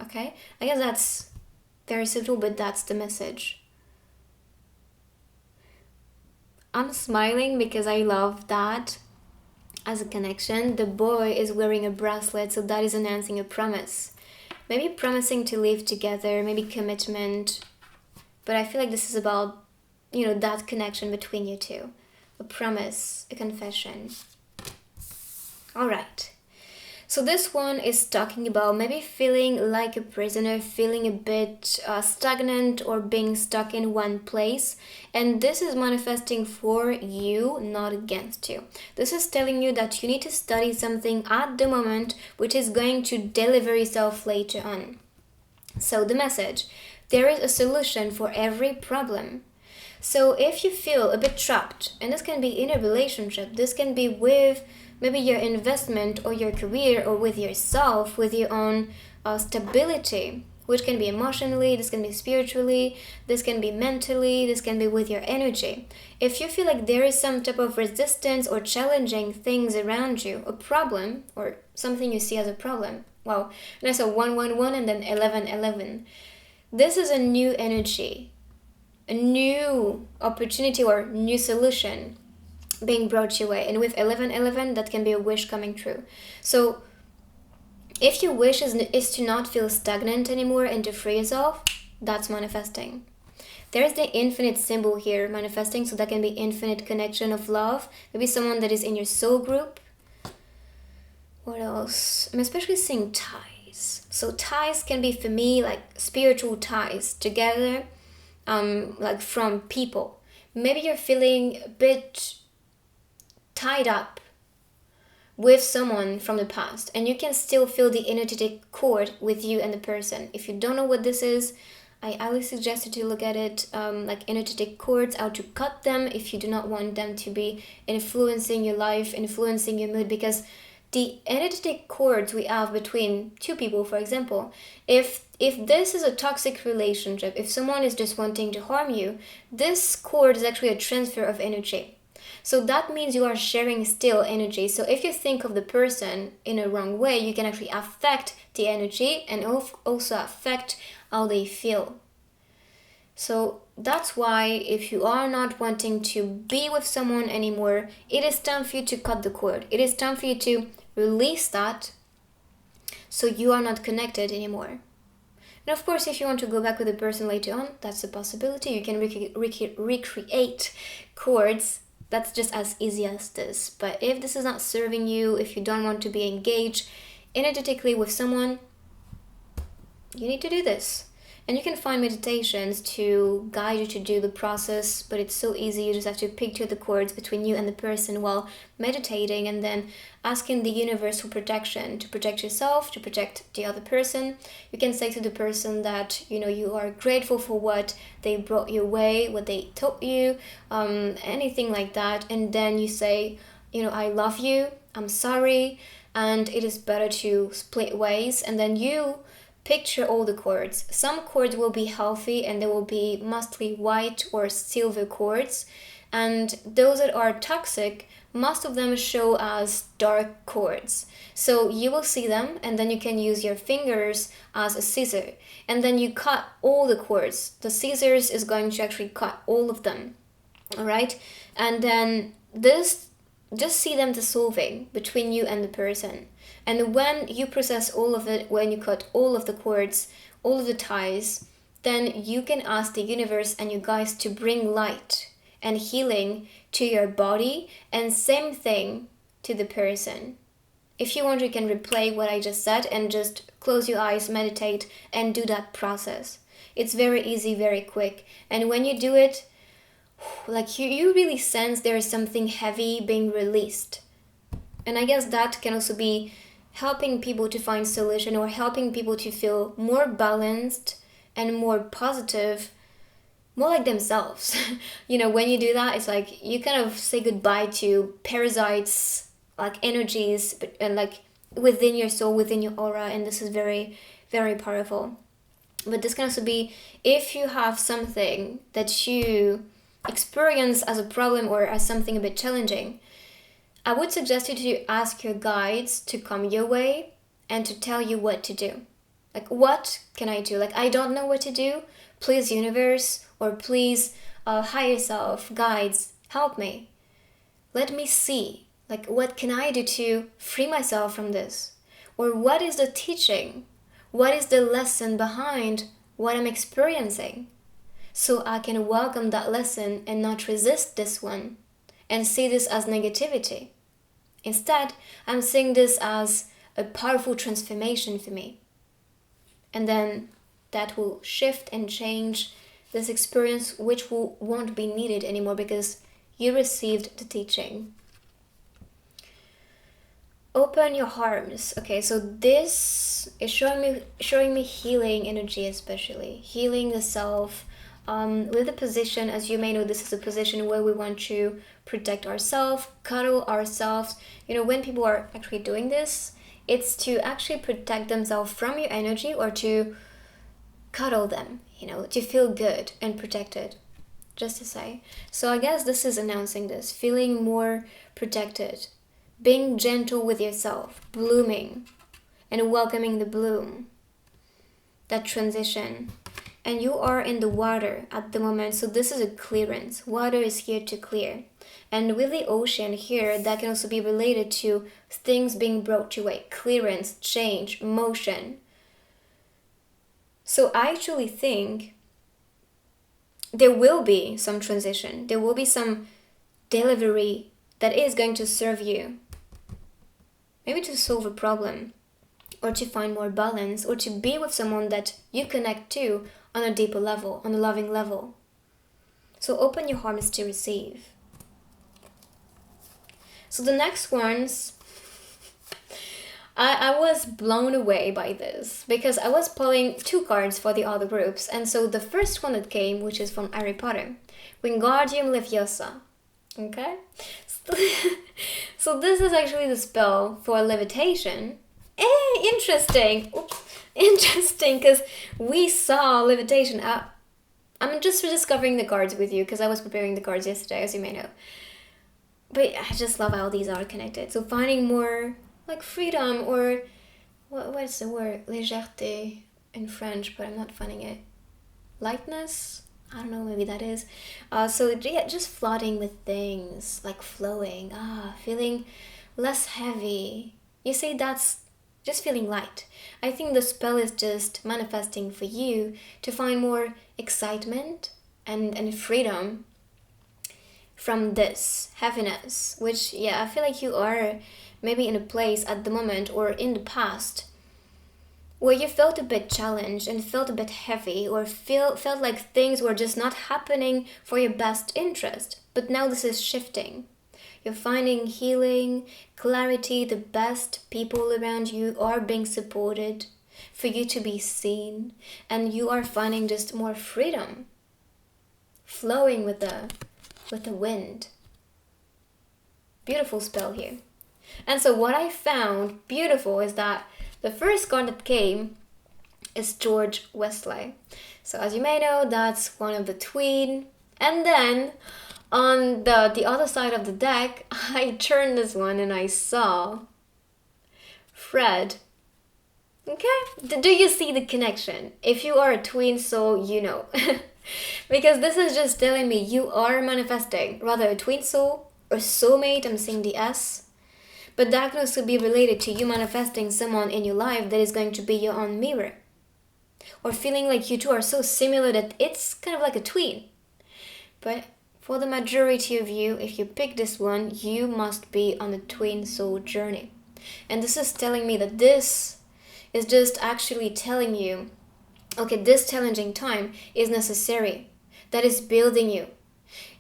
Okay? I guess that's very subtle, but that's the message. I'm smiling because I love that as a connection. The boy is wearing a bracelet, so that is enhancing a promise. Maybe promising to live together, maybe commitment. But I feel like this is about that connection between you two. A promise, a confession. All right. So this one is talking about maybe feeling like a prisoner, feeling a bit stagnant or being stuck in one place. And this is manifesting for you, not against you. This is telling you that you need to study something at the moment which is going to deliver yourself later on. So the message, there is a solution for every problem. So if you feel a bit trapped, and this can be in a relationship, this can be with maybe your investment or your career or with yourself, with your own stability, which can be emotionally, this can be spiritually, this can be mentally, this can be with your energy. If you feel like there is some type of resistance or challenging things around you, a problem or something you see as a problem, well, and I saw 111 and then 1111. This is a new energy, a new opportunity or new solution being brought your way. And with 1111, that can be a wish coming true. So if your wish is to not feel stagnant anymore and to free yourself, that's manifesting. There's the infinite symbol here manifesting, so that can be infinite connection of love. Maybe someone that is in your soul group. What else? I'm especially seeing ties. So ties can be for me like spiritual ties together, like from people. Maybe you're feeling a bit tied up with someone from the past, and you can still feel the energetic cord with you and the person. If you don't know what this is, I highly suggest you to look at it, like energetic cords, how to cut them if you do not want them to be influencing your life, influencing your mood, because the energetic cords we have between two people, for example, if this is a toxic relationship, if someone is just wanting to harm you, this cord is actually a transfer of energy. So that means you are sharing still energy. So if you think of the person in a wrong way, you can actually affect the energy and also affect how they feel. So that's why if you are not wanting to be with someone anymore, it is time for you to cut the cord. It is time for you to release that so you are not connected anymore. And of course, if you want to go back with the person later on, that's a possibility. You can recreate cords. That's just as easy as this. But if this is not serving you, if you don't want to be engaged energetically with someone, you need to do this. And you can find meditations to guide you to do the process, but it's so easy. You just have to picture the cords between you and the person while meditating, and then asking the universe for protection, to protect yourself, to protect the other person. You can say to the person that, you are grateful for what they brought your way, what they taught you, anything like that. And then you say, I love you, I'm sorry, and it is better to split ways. And then you picture all the cords. Some cords will be healthy and they will be mostly white or silver cords. And those that are toxic, most of them show as dark cords. So you will see them, and then you can use your fingers as a scissor. And then you cut all the cords. The scissors is going to actually cut all of them. Alright? And then this, just see them dissolving between you and the person. And when you process all of it, when you cut all of the cords, all of the ties, then you can ask the universe and you guys to bring light and healing to your body, and same thing to the person. If you want, you can replay what I just said and just close your eyes, meditate, and do that process. It's very easy, very quick. And when you do it, like you really sense there is something heavy being released. And I guess that can also be helping people to find solution, or helping people to feel more balanced and more positive, more like themselves. When you do that, it's like you kind of say goodbye to parasites, like energies, and like within your soul, within your aura, and this is very, very powerful. But this can also be if you have something that you experience as a problem or as something a bit challenging. I would suggest you to ask your guides to come your way and to tell you what to do. Like, what can I do? Like, I don't know what to do. Please, universe, or please, higher self, guides, help me. Let me see. Like, what can I do to free myself from this? Or what is the teaching? What is the lesson behind what I'm experiencing? So I can welcome that lesson and not resist this one and see this as negativity. Instead, I'm seeing this as a powerful transformation for me. And then that will shift and change this experience, which won't be needed anymore because you received the teaching. Open your arms. Okay, so this is showing me healing energy, especially healing the self. With the position, as you may know, this is a position where we want to protect ourselves, cuddle ourselves. When people are actually doing this, it's to actually protect themselves from your energy, or to cuddle them, to feel good and protected, just to say. So I guess this is announcing this, feeling more protected, being gentle with yourself, blooming and welcoming the bloom, that transition. And you are in the water at the moment, so this is a clearance. Water is here to clear. And with the ocean here, that can also be related to things being brought your way, clearance, change, motion. So I actually think there will be some transition. There will be some delivery that is going to serve you. Maybe to solve a problem, or to find more balance, or to be with someone that you connect to on a deeper level, on a loving level. So open your arms to receive. So the next ones, I was blown away by this, because I was pulling 2 cards for the other groups. And so the first one that came, which is from Harry Potter, Wingardium Leviosa. Okay? So this is actually the spell for levitation. Interesting. Oops. Interesting, because we saw levitation. I'm just discovering the cards with you, because I was preparing the cards yesterday, as you may know. But I just love how these are connected. So finding more like freedom, or what's the word? Légèreté in French, but I'm not finding it. Lightness? I don't know, maybe that is. So yeah, just floating with things, like flowing. Feeling less heavy. You see, that's just feeling light. I think the spell is just manifesting for you to find more excitement and freedom from this heaviness, which, yeah, I feel like you are maybe in a place at the moment, or in the past, where you felt a bit challenged and felt a bit heavy, or felt like things were just not happening for your best interest. But now this is shifting. You're finding healing, clarity, the best people around you are being supported for you to be seen, and you are finding just more freedom, flowing with the wind. Beautiful spell here. And so what I found beautiful is that the first card that came is George Wesley. So as you may know, that's one of the tween. And then on the other side of the deck, I turned this one and I saw Fred. Okay? Do you see the connection? If you are a tween soul, you know. Because this is just telling me you are manifesting rather a twin soul or soulmate. I'm seeing the S. But that can also be related to you manifesting someone in your life that is going to be your own mirror. Or feeling like you two are so similar that it's kind of like a tween. But for the majority of you, if you pick this one, you must be on a twin soul journey. And this is telling me that this is just actually telling you, okay, this challenging time is necessary. That is building you.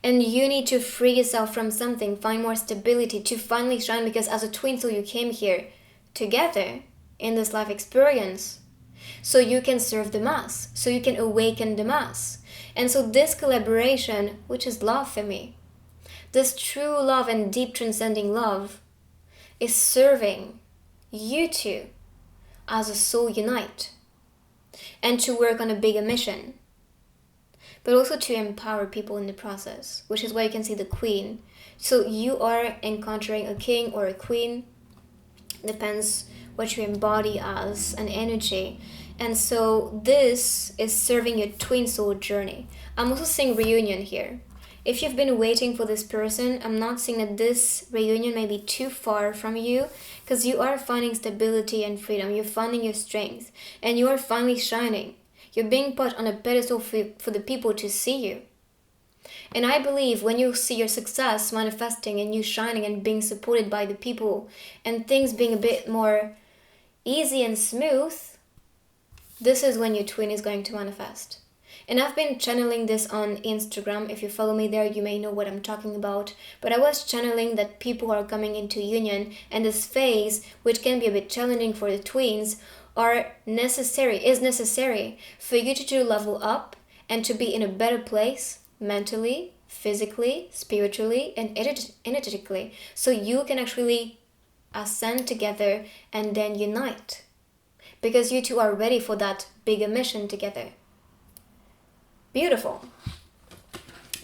And you need to free yourself from something, find more stability to finally shine, because as a twin soul you came here together in this life experience so you can serve the mass, so you can awaken the mass. And so this collaboration, which is love for me, this true love and deep transcending love, is serving you two as a soul unite and to work on a bigger mission, but also to empower people in the process, which is why you can see the queen. So you are encountering a king or a queen, depends what you embody as an energy. And so this is serving your twin soul journey. I'm also seeing reunion here. If you've been waiting for this person, I'm not saying that this reunion may be too far from you, because you are finding stability and freedom. You're finding your strength, and you are finally shining. You're being put on a pedestal for the people to see you. And I believe when you see your success manifesting and you shining and being supported by the people and things being a bit more easy and smooth, this is when your twin is going to manifest. And I've been channeling this on Instagram. If you follow me there, you may know what I'm talking about. But I was channeling that people are coming into union, and this phase, which can be a bit challenging for the twins, is necessary for you to level up and to be in a better place mentally, physically, spiritually, and energetically. So you can actually ascend together and then unite. Because you two are ready for that bigger mission together. Beautiful.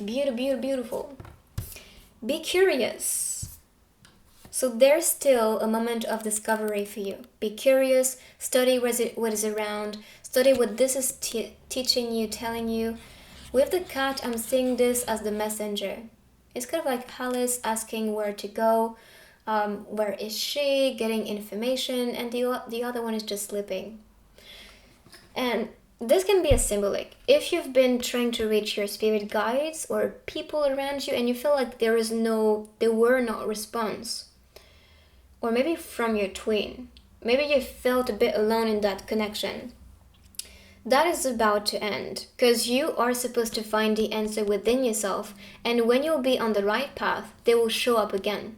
Beautiful. Be curious. So there's still a moment of discovery for you. Be curious, study what is around, study what this is teaching you, telling you. With the cat, I'm seeing this as the messenger. It's kind of like Alice asking where to go, where is she, getting information, and the other one is just sleeping. And this can be a symbolic. If you've been trying to reach your spirit guides or people around you and you feel like there were no response, or maybe from your twin, maybe you felt a bit alone in that connection, that is about to end, because you are supposed to find the answer within yourself, and when you'll be on the right path, they will show up again.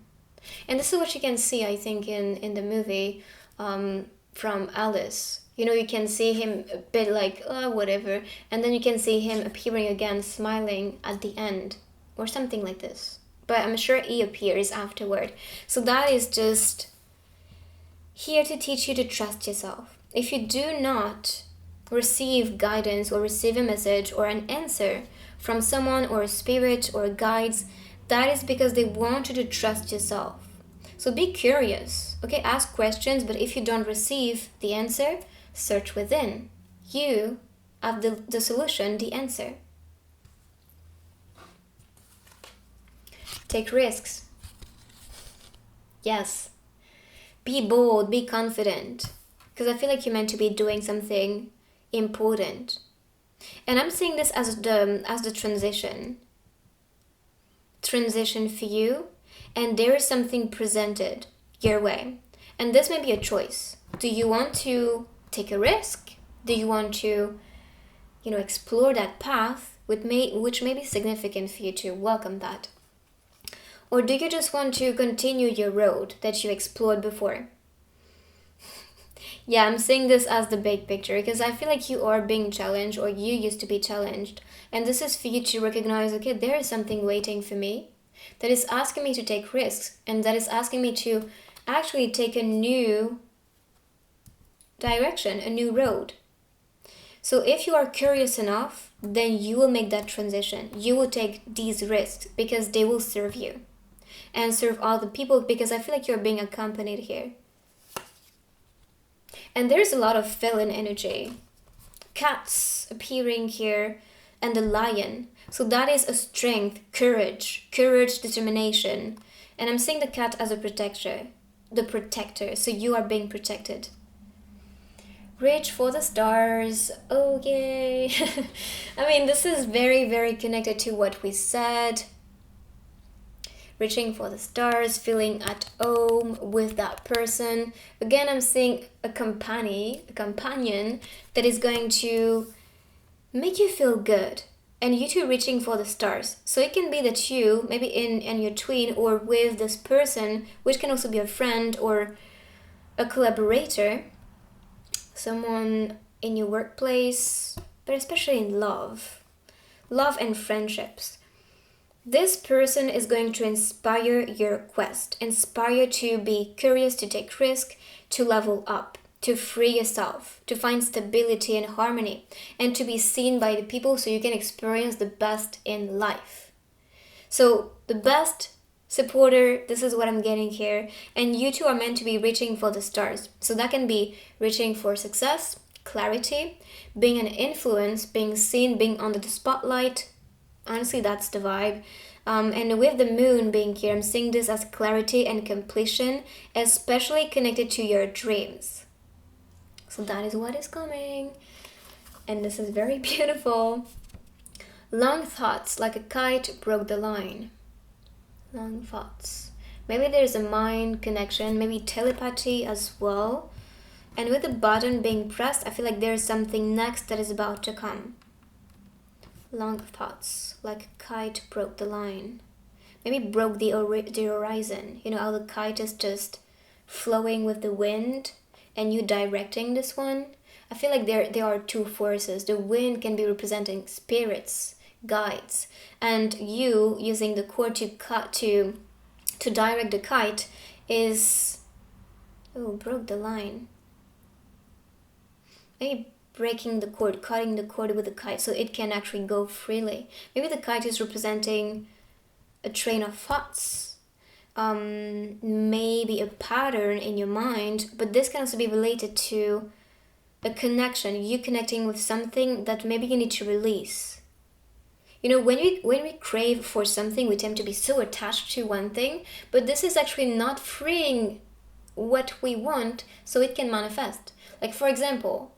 And this is what you can see, I think, in the movie from Alice. You know, you can see him a bit like, oh, whatever. And then you can see him appearing again, smiling at the end. Or something like this. But I'm sure he appears afterward. So that is just here to teach you to trust yourself. If you do not receive guidance or receive a message or an answer from someone or a spirit or guides, that is because they want you to trust yourself. So be curious, okay? Ask questions, but if you don't receive the answer, search within. You have the solution, the answer. Take risks. Yes. Be bold, be confident. Because I feel like you're meant to be doing something important. And I'm seeing this as the transition. Transition for you. And there is something presented your way. And this may be a choice. Do you want to take a risk? Do you want to, explore that path, which may be significant for you to welcome that? Or do you just want to continue your road that you explored before? Yeah, I'm seeing this as the big picture because I feel like you are being challenged, or you used to be challenged. And this is for you to recognize, okay, there is something waiting for me that is asking me to take risks, and that is asking me to actually take a new direction, a new road. So if you are curious enough, then you will make that transition. You will take these risks because they will serve you and serve other people, because I feel like you're being accompanied here. And there's a lot of feline energy. Cats appearing here, and the lion. So that is a strength, courage, determination. And I'm seeing the cat as a protector. So you are being protected. Reach for the stars. Oh, yay. I mean, this is very, very connected to what we said. Reaching for the stars, feeling at home with that person. Again, I'm seeing a companion that is going to make you feel good. And you two reaching for the stars. So it can be that you, maybe in your twin or with this person, which can also be a friend or a collaborator, someone in your workplace, but especially in love and friendships. This person is going to inspire your quest, inspire to be curious, to take risk, to level up, to free yourself, to find stability and harmony, and to be seen by the people so you can experience the best in life. So the best supporter, this is what I'm getting here, and you two are meant to be reaching for the stars. So that can be reaching for success, clarity, being an influence, being seen, being under the spotlight. Honestly, that's the vibe. And with the moon being here, I'm seeing this as clarity and completion, especially connected to your dreams. So that is what is coming. And this is very beautiful. Long thoughts, like a kite, broke the line. Long thoughts. Maybe there's a mind connection, maybe telepathy as well. And with the button being pressed, I feel like there's something next that is about to come. Long thoughts, like a kite broke the line. Maybe broke the horizon. You know how the kite is just flowing with the wind and you directing this one? I feel like there are two forces. The wind can be representing spirits, guides, and you using the cord to direct the kite is broke the line. Maybe breaking the cord, cutting the cord with the kite so it can actually go freely. Maybe the kite is representing a train of thoughts, maybe a pattern in your mind, but this can also be related to a connection, you connecting with something that maybe you need to release. You know, when we crave for something, we tend to be so attached to one thing, but this is actually not freeing what we want so it can manifest. Like, for example,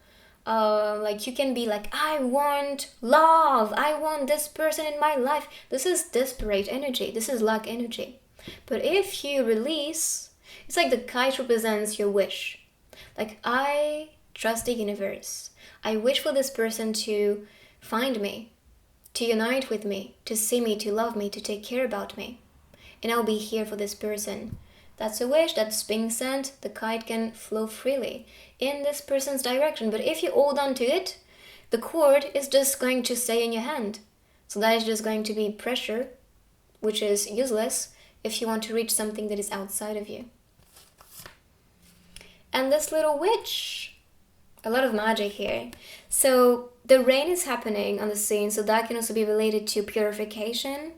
like you can be like, I want love, I want this person in my life. This is desperate energy, this is lack energy. But if you release, it's like the kite represents your wish. Like, I trust the universe, I wish for this person to find me, to unite with me, to see me, to love me, to take care about me, and I'll be here for this person. That's a wish that's being sent. The kite can flow freely in this person's direction. But if you hold on to it, the cord is just going to stay in your hand. So that is just going to be pressure, which is useless if you want to reach something that is outside of you. And this little witch, a lot of magic here. So the rain is happening on the scene, so that can also be related to purification.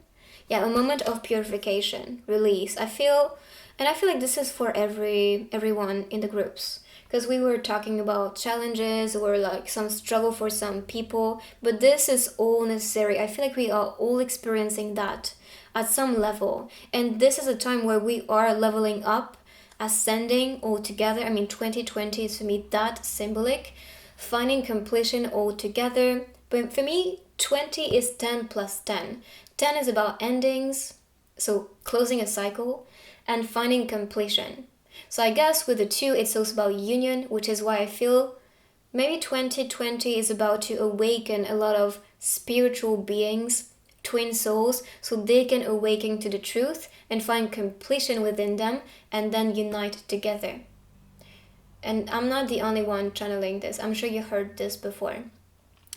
Yeah, a moment of purification, release. I feel like this is for everyone in the groups, because we were talking about challenges or like some struggle for some people, but this is all necessary. I feel like we are all experiencing that at some level, and this is a time where we are leveling up, ascending all together. I mean, 2020 is for me that symbolic, finding completion all together. But for me, 20 is 10 plus 10. 10 is about endings, so closing a cycle, and finding completion. So I guess with the 2, it's also about union, which is why I feel maybe 2020 is about to awaken a lot of spiritual beings, twin souls, so they can awaken to the truth and find completion within them and then unite together. And I'm not the only one channeling this. I'm sure you heard this before.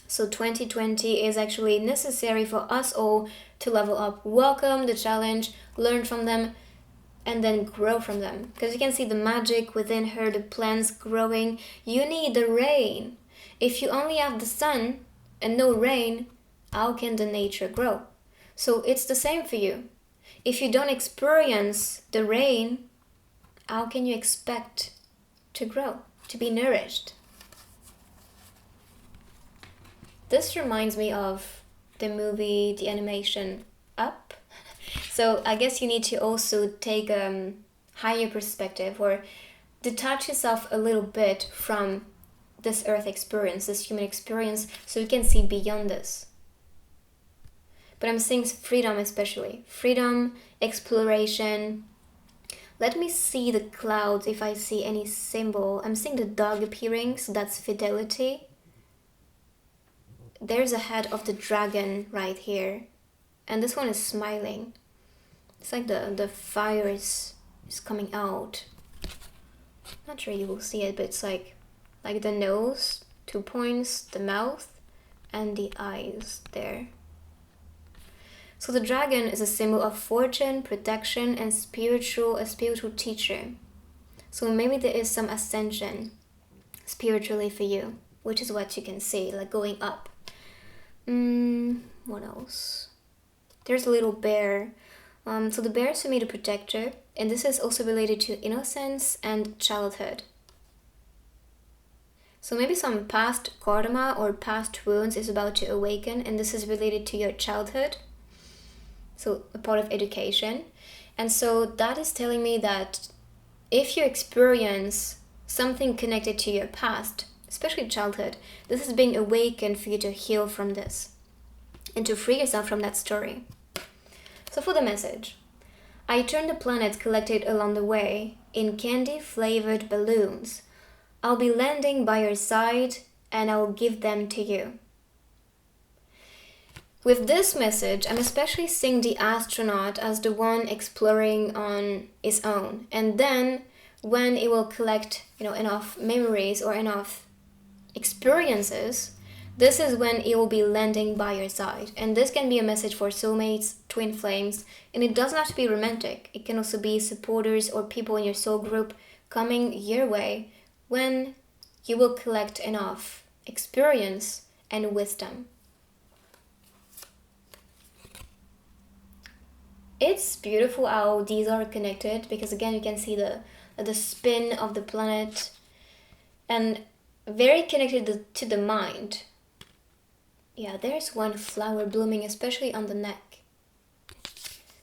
So 2020 is actually necessary for us all to level up, welcome the challenge, learn from them, and then grow from them. Because you can see the magic within her, the plants growing. You need the rain. If you only have the sun and no rain, how can the nature grow? So it's the same for you. If you don't experience the rain, how can you expect to grow, to be nourished? This reminds me of the movie, the animation Up. So I guess you need to also take a higher perspective or detach yourself a little bit from this earth experience, this human experience, so you can see beyond this. But I'm seeing freedom, especially. Freedom, exploration. Let me see the clouds if I see any symbol. I'm seeing the dog appearing, so that's fidelity. There's a head of the dragon right here. And this one is smiling. It's like the fire is coming out. Not sure you will see it, but it's like the nose, 2 points, the mouth, and the eyes there. So the dragon is a symbol of fortune, protection, and a spiritual teacher. So maybe there is some ascension spiritually for you, which is what you can see, like going up. What else? There's a little bear. So the bear is for me the protector, and this is also related to innocence and childhood. So maybe some past karma or past wounds is about to awaken, and this is related to your childhood. So a part of education. And so that is telling me that if you experience something connected to your past, especially childhood, this is being awakened for you to heal from this and to free yourself from that story. So for the message, I turned the planets collected along the way in candy-flavored balloons, I'll be landing by your side and I'll give them to you. With this message, I'm especially seeing the astronaut as the one exploring on his own. And then when it will collect, enough memories or enough experiences, this is when it will be landing by your side. And this can be a message for soulmates, twin flames, and it doesn't have to be romantic. It can also be supporters or people in your soul group coming your way when you will collect enough experience and wisdom. It's beautiful how these are connected, because again you can see the spin of the planet and very connected to the mind. Yeah, there's one flower blooming, especially on the neck.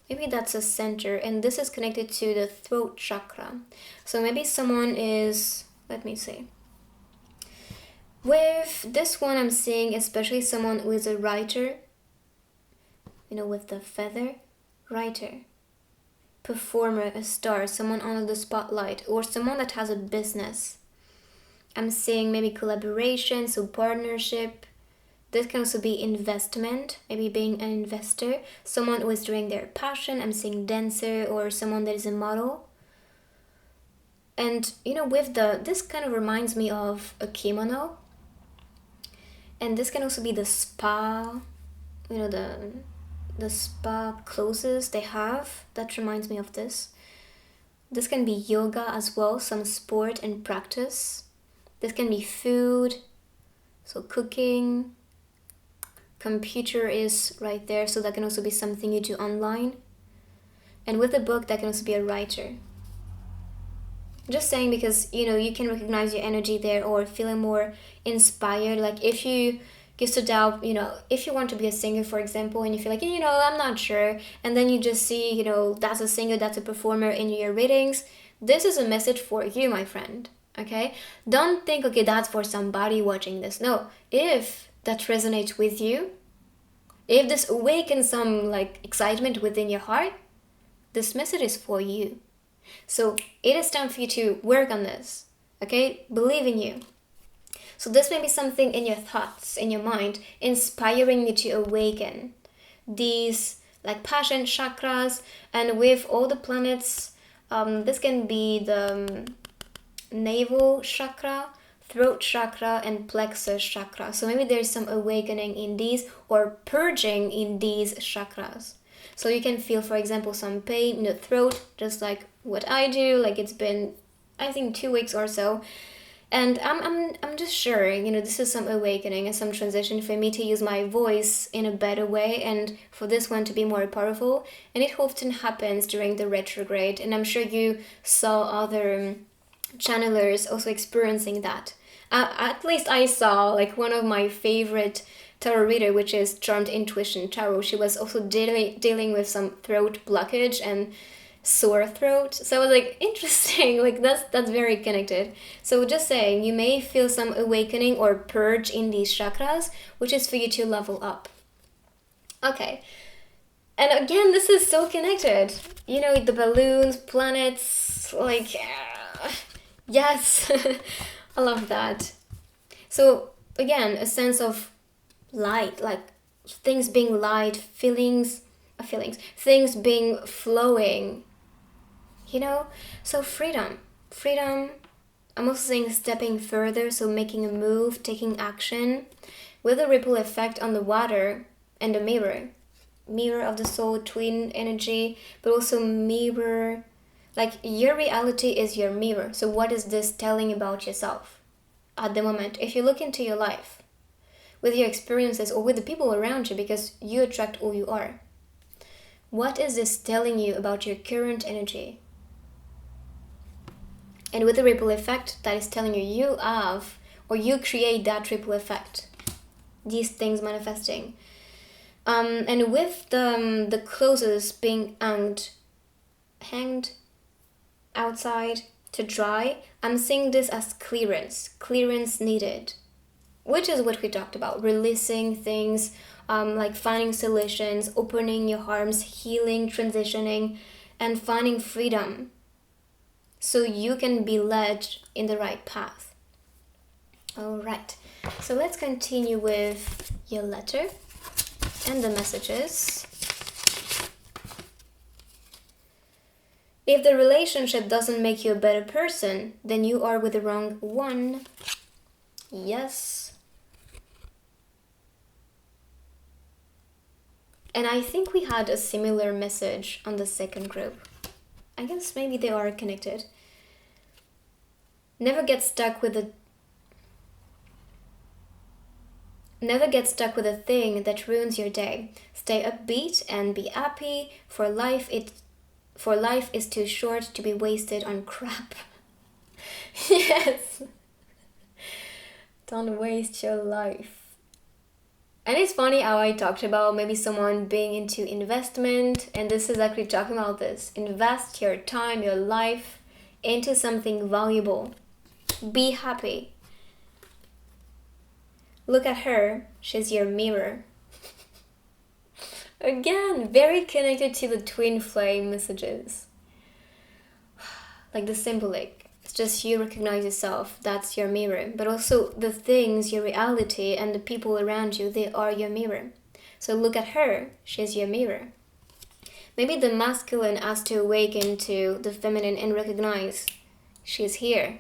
Maybe that's a center, and this is connected to the throat chakra. So maybe someone is, let me see. With this one I'm seeing especially someone who is a writer, with the feather. Writer, performer, a star, someone under the spotlight, or someone that has a business. I'm seeing maybe collaboration, so partnership. This can also be investment, maybe being an investor, someone who is doing their passion. I'm seeing dancer or someone that is a model. And with this kind of reminds me of a kimono. And this can also be the spa, the spa clothes they have. That reminds me of this. This can be yoga as well, some sport and practice. This can be food, so cooking. Computer is right there, so that can also be something you do online. And with a book, that can also be a writer. Just saying, because you can recognize your energy there, or feeling more inspired. Like if you used to doubt, if you want to be a singer, for example, and you feel like, I'm not sure, and then you just see, that's a singer, that's a performer in your readings, this is a message for you, my friend, okay? Don't think, okay, that's for somebody watching this. No, if that resonates with you, if this awakens some excitement within your heart, this message is for you. So it is time for you to work on this, okay? Believe in you. So this may be something in your thoughts, in your mind, inspiring you to awaken these passion chakras. And with all the planets, this can be the navel chakra, throat chakra, and plexus chakra. So maybe there's some awakening in these, or purging in these chakras. So you can feel, for example, some pain in the throat, just like what I do. It's been, I think, 2 weeks or so. And I'm just sure, this is some awakening and some transition for me to use my voice in a better way, and for this one to be more powerful. And it often happens during the retrograde, and I'm sure you saw other channelers also experiencing that. At least I saw one of my favorite tarot reader, which is Charmed Intuition Tarot. She was also dealing with some throat blockage and sore throat. So I was interesting, that's very connected. So just saying, you may feel some awakening or purge in these chakras, which is for you to level up. Okay. And again, this is so connected. The balloons, planets, yes. I love that. So again, a sense of light, things being light, things being flowing. So freedom. I'm also saying stepping further, so making a move, taking action, with a ripple effect on the water and the mirror of the soul, twin energy, but also mirror, your reality is your mirror. So what is this telling about yourself at the moment? If you look into your life, with your experiences or with the people around you, because you attract who you are, what is this telling you about your current energy? And with the ripple effect, that is telling you you have, or you create that ripple effect, these things manifesting. And with the clothes being hanged outside to dry, I'm seeing this as clearance needed, which is what we talked about, releasing things, finding solutions, opening your arms, healing, transitioning, and finding freedom, so you can be led in the right path. All right, so let's continue with your letter and the messages. If the relationship doesn't make you a better person, then you are with the wrong one. Yes. And I think we had a similar message on the second group. I guess maybe they are connected. Never get stuck with a thing that ruins your day. Stay upbeat and be happy, for life is too short to be wasted on crap. Yes. Don't waste your life. And it's funny how I talked about maybe someone being into investment, and this is actually talking about this. Invest your time, your life into something valuable. Be happy. Look at her, she's your mirror. Again, very connected to the twin flame messages. Like the symbolic. It's just you recognize yourself, that's your mirror. But also the things, your reality, and the people around you, they are your mirror. So look at her, she's your mirror. Maybe the masculine has to awaken to the feminine and recognize she's here.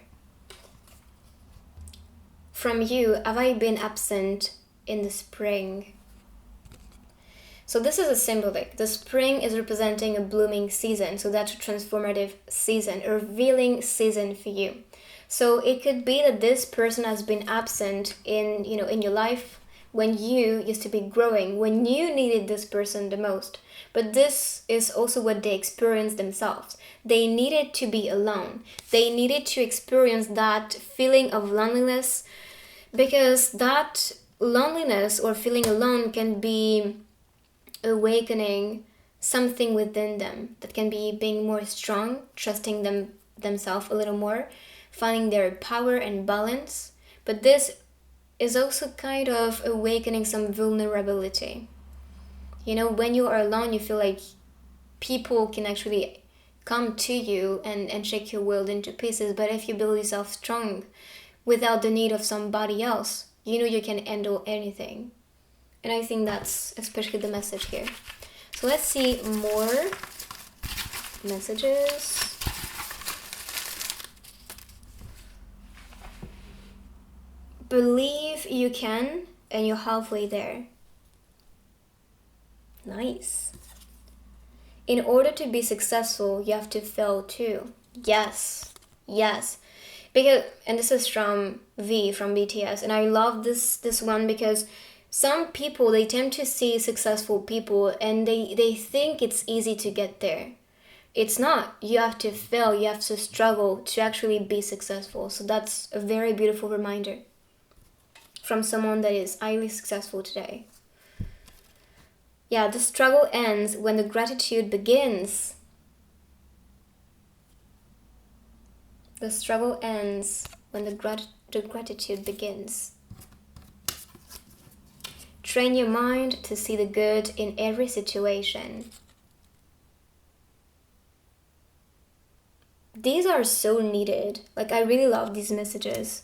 From you, have I been absent in the spring? So this is a symbolic. The spring is representing a blooming season. So that's a transformative season, a revealing season for you. So it could be that this person has been absent in your life when you used to be growing, when you needed this person the most. But this is also what they experienced themselves. They needed to be alone. They needed to experience that feeling of loneliness, because that loneliness or feeling alone can be awakening something within them that can be being more strong, trusting themselves a little more, finding their power and balance. But this is also kind of awakening some vulnerability. When you are alone, you feel like people can actually come to you and shake your world into pieces. But if you build yourself strong without the need of somebody else, you can handle anything. And I think that's especially the message here. So let's see more messages. Believe you can, and you're halfway there. Nice. In order to be successful, you have to fail too. Yes. Because, and this is from V, from BTS, and I love this one because some people, they tend to see successful people and they think it's easy to get there. It's not. You have to fail, you have to struggle to actually be successful. So that's a very beautiful reminder from someone that is highly successful today. Yeah, the struggle ends when the gratitude begins. The struggle ends when the gratitude begins. Train your mind to see the good in every situation. These are so needed. Like, I really love these messages.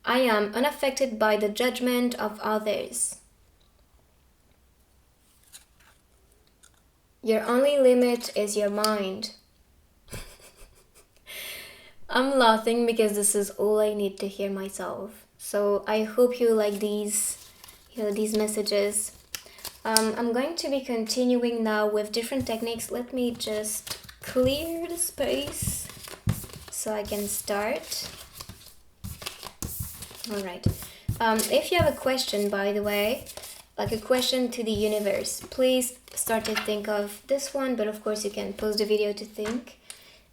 I am unaffected by the judgment of others. Your only limit is your mind. I'm laughing because this is all I need to hear myself. So I hope you like these messages. I'm going to be continuing now with different techniques. Let me just clear the space so I can start. All right. If you have a question, by the way, like a question to the universe, please start to think of this one, but of course you can pause the video to think.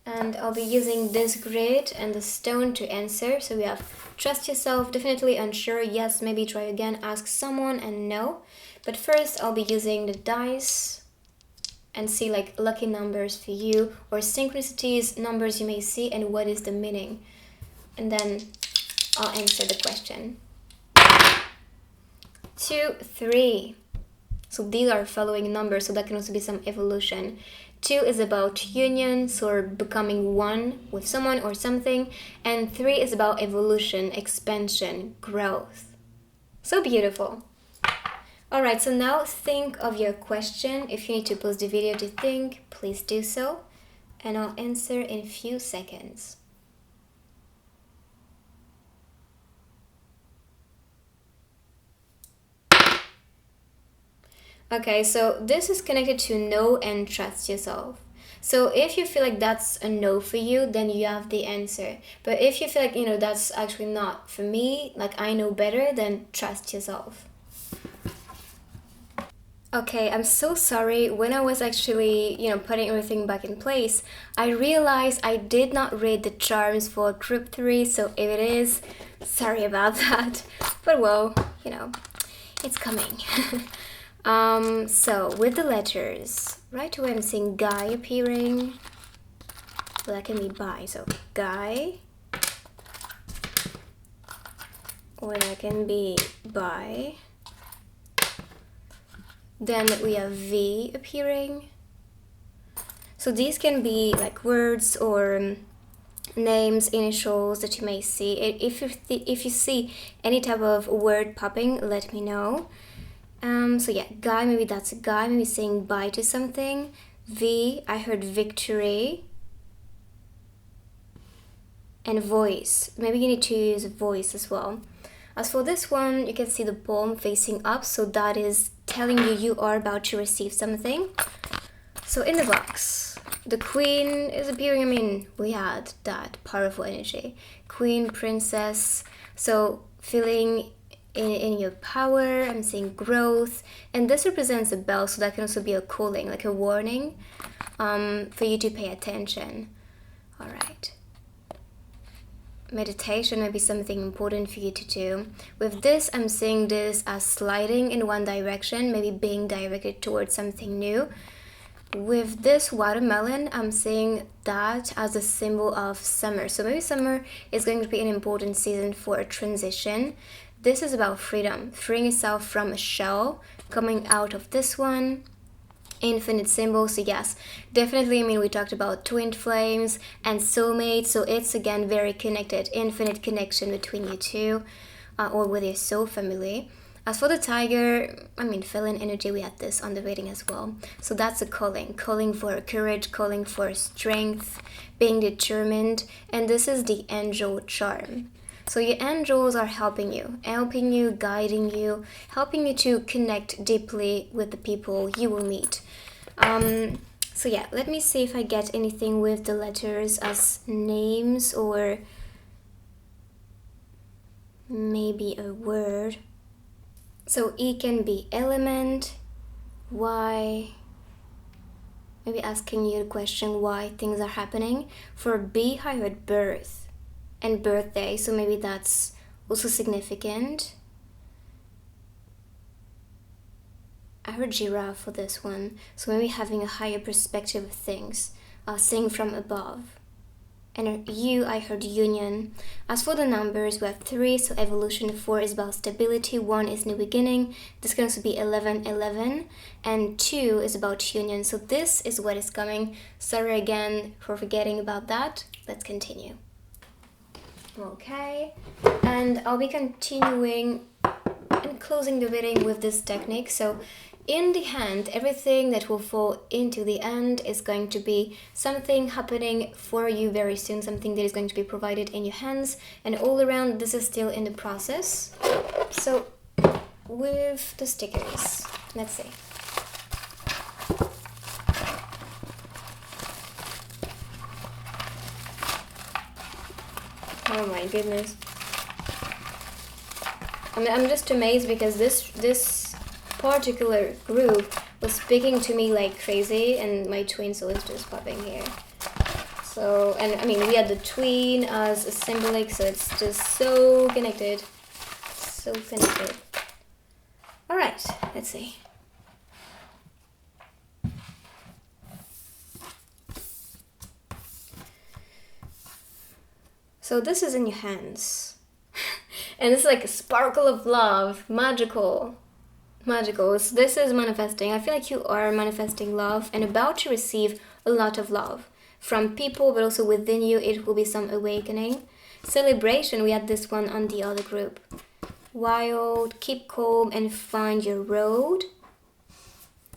And I'll be using this grid and the stone to answer. So we have trust yourself, definitely unsure, yes, maybe try again, ask someone, and no. But first I'll be using the dice and see like lucky numbers for you or synchronicities, numbers you may see, and what is the meaning. And then I'll answer the question. 2, 3. So these are following numbers, so that can also be some evolution. 2 is about union, so becoming one with someone or something. And 3 is about evolution, expansion, growth. So beautiful. Alright, so now think of your question. If you need to pause the video to think, please do so. And I'll answer in a few seconds. Okay, so this is connected to know and trust yourself. So if you feel like that's a no for you, then you have the answer. But if you feel like, that's actually not for me, like I know better, then trust yourself. Okay, I'm so sorry. When I was actually, putting everything back in place, I realized I did not read the charms for group 3, so if it is, sorry about that. But well, it's coming. So with the letters, right away I'm seeing guy appearing. Well, that can be bi, so guy. Or that can be bi. Then we have V appearing. So these can be like words or names, initials that you may see. If you see any type of word popping, let me know. So yeah, guy, maybe that's a guy, maybe saying bye to something. V, I heard victory. And voice, maybe you need to use voice as well. As for this one, you can see the palm facing up, so that is telling you are about to receive something. So in the box, the queen is appearing. We had that powerful energy. Queen, princess, so feeling in your power. I'm seeing growth, and this represents a bell, so that can also be a calling, like a warning for you to pay attention. All right. Meditation may be something important for you to do. With this, I'm seeing this as sliding in one direction, maybe being directed towards something new. With this watermelon, I'm seeing that as a symbol of summer. So maybe summer is going to be an important season for a transition. This is about freedom, freeing yourself from a shell, coming out of this one. Infinite symbol, so yes, definitely, we talked about twin flames and soulmate, so it's again very connected, infinite connection between you two, or with your soul family. As for the tiger, feline energy, we had this on the reading as well. So that's a calling for courage, calling for strength, being determined, and this is the angel charm. So your angels are helping you, guiding you, helping you to connect deeply with the people you will meet. So yeah, let me see if I get anything with the letters as names or maybe a word. So E can be element, Y, maybe asking you the question why things are happening. For B, I heard birth and birthday, so maybe that's also significant. I heard giraffe for this one, so maybe having a higher perspective of things, seeing from above. And U, I heard union. As for the numbers, we have 3, so evolution. 4 is about stability, 1 is new beginning. This can also be 11, 11, and 2 is about union. So this is what is coming. Sorry again for forgetting about that. Let's continue. Okay, and I'll be continuing and closing the reading with this technique. So in the hand, everything that will fall into the end is going to be something happening for you very soon, something that is going to be provided in your hands, and all around this is still in the process. So with the stickers, let's see. Oh my goodness. I'm just amazed because this particular group was speaking to me like crazy, and my twin soul is just popping here. So, and we had the twin as a symbolic, so it's just so connected. So connected. Alright, let's see. So this is in your hands. And it's like a sparkle of love, magical. Magicals. This is manifesting. I feel like you are manifesting love and about to receive a lot of love from people, but also within you. It will be some awakening. Celebration. We had this one on the other group. Wild. Keep calm and find your road.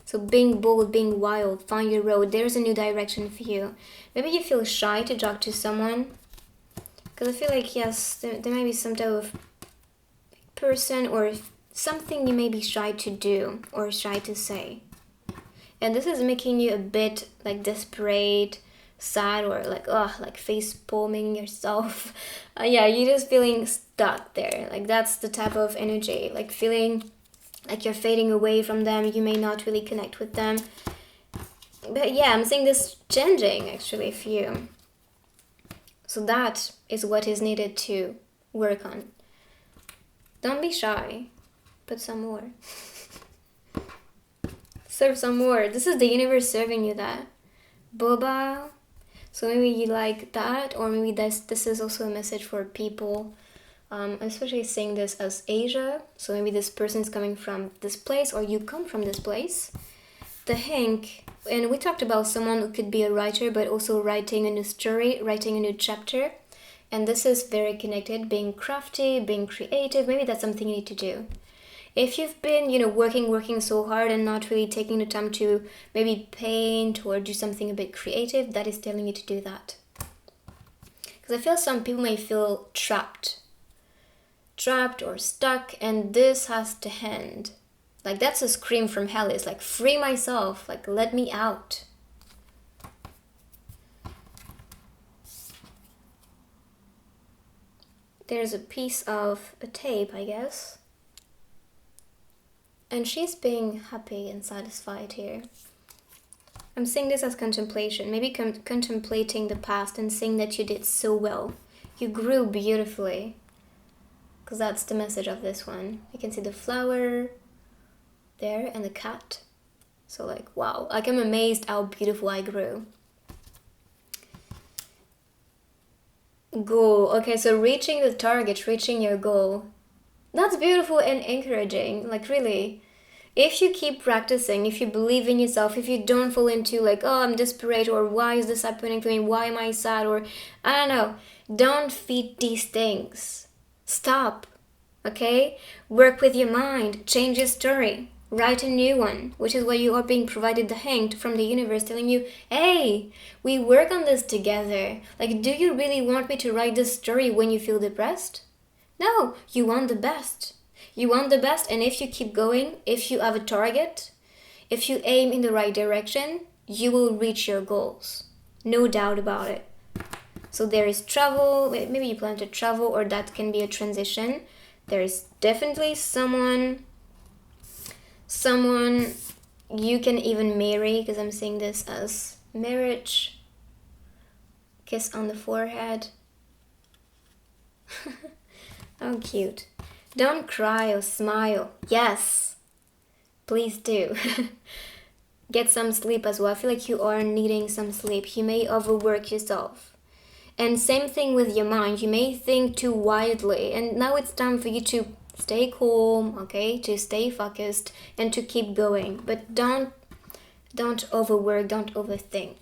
So being bold, being wild, find your road. There's a new direction for you. Maybe you feel shy to talk to someone. Because I feel like, yes, there may be some type of person or something you may be shy to do or shy to say. And this is making you a bit like desperate, sad, or like face palming yourself. Yeah, you're just feeling stuck there. Like that's the type of energy, like feeling like you're fading away from them. You may not really connect with them. But yeah, I'm seeing this changing actually for you. So that is what is needed to work on. Don't be shy. Put some more. Serve some more. This is the universe serving you that. Boba. So maybe you like that, or maybe this is also a message for people. I'm especially saying this as Asia. So maybe this person is coming from this place, or you come from this place. The Hink. And we talked about someone who could be a writer, but also writing a new story, writing a new chapter. And this is very connected, being crafty, being creative. Maybe that's something you need to do. If you've been, working so hard and not really taking the time to maybe paint or do something a bit creative, that is telling you to do that. Because I feel some people may feel trapped or stuck, and this has to end. Like that's a scream from hell. It's like, free myself, like let me out. There's a piece of a tape, I guess. And she's being happy and satisfied here. I'm seeing this as contemplation. Maybe contemplating the past and seeing that you did so well. You grew beautifully. Because that's the message of this one. You can see the flower there and the cat. So like, wow, like I'm amazed how beautiful I grew. Goal. Okay, so reaching the target, reaching your goal. That's beautiful and encouraging, like really. If you keep practicing, if you believe in yourself, if you don't fall into like, oh, I'm desperate, or why is this happening to me, why am I sad, or I don't know, don't feed these things. Stop, okay? Work with your mind, change your story, write a new one, which is why you are being provided the hint from the universe telling you, hey, we work on this together. Like, do you really want me to write this story when you feel depressed? No, you want the best. You want the best, and if you keep going, if you have a target, if you aim in the right direction, you will reach your goals. No doubt about it. So there is travel, maybe you plan to travel, or that can be a transition. There is definitely someone you can even marry, because I'm seeing this as marriage. Kiss on the forehead. How cute. Don't cry or smile. Yes, please do. Get some sleep as well. I feel like you are needing some sleep. You may overwork yourself. And same thing with your mind. You may think too wildly. And now it's time for you to stay calm, okay? To stay focused and to keep going. But don't overwork, don't overthink.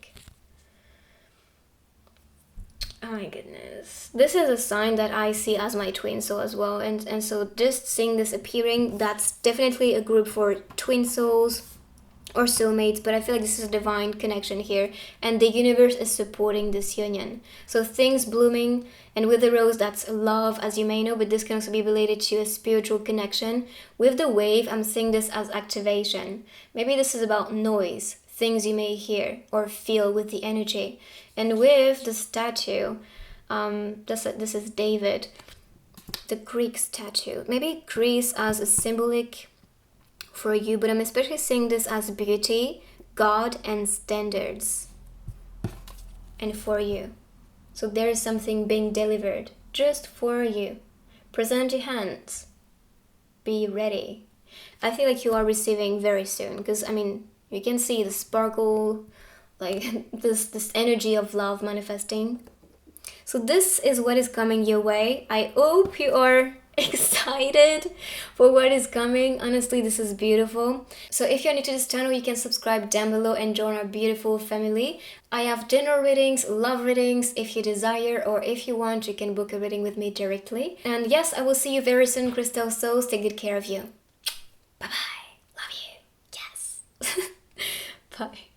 Oh my goodness. This is a sign that I see as my twin soul as well. And so just seeing this appearing, that's definitely a group for twin souls or soulmates. But I feel like this is a divine connection here. And the universe is supporting this union. So things blooming. And with the rose, that's love, as you may know. But this can also be related to a spiritual connection. With the wave, I'm seeing this as activation. Maybe this is about noise. Things you may hear or feel with the energy. And with the statue, this is David, the Greek statue. Maybe Greece as a symbolic for you, but I'm especially seeing this as beauty, God, and standards. And for you. So there is something being delivered just for you. Present your hands. Be ready. I feel like you are receiving very soon, because you can see the sparkle, like this energy of love manifesting. So this is what is coming your way. I hope you are excited for what is coming. Honestly, this is beautiful. So if you're new to this channel, you can subscribe down below and join our beautiful family. I have general readings, love readings. If you desire or if you want, you can book a reading with me directly. And yes, I will see you very soon, Crystal Souls. Take good care of you. Bye bye. Love you. Yes. Bye.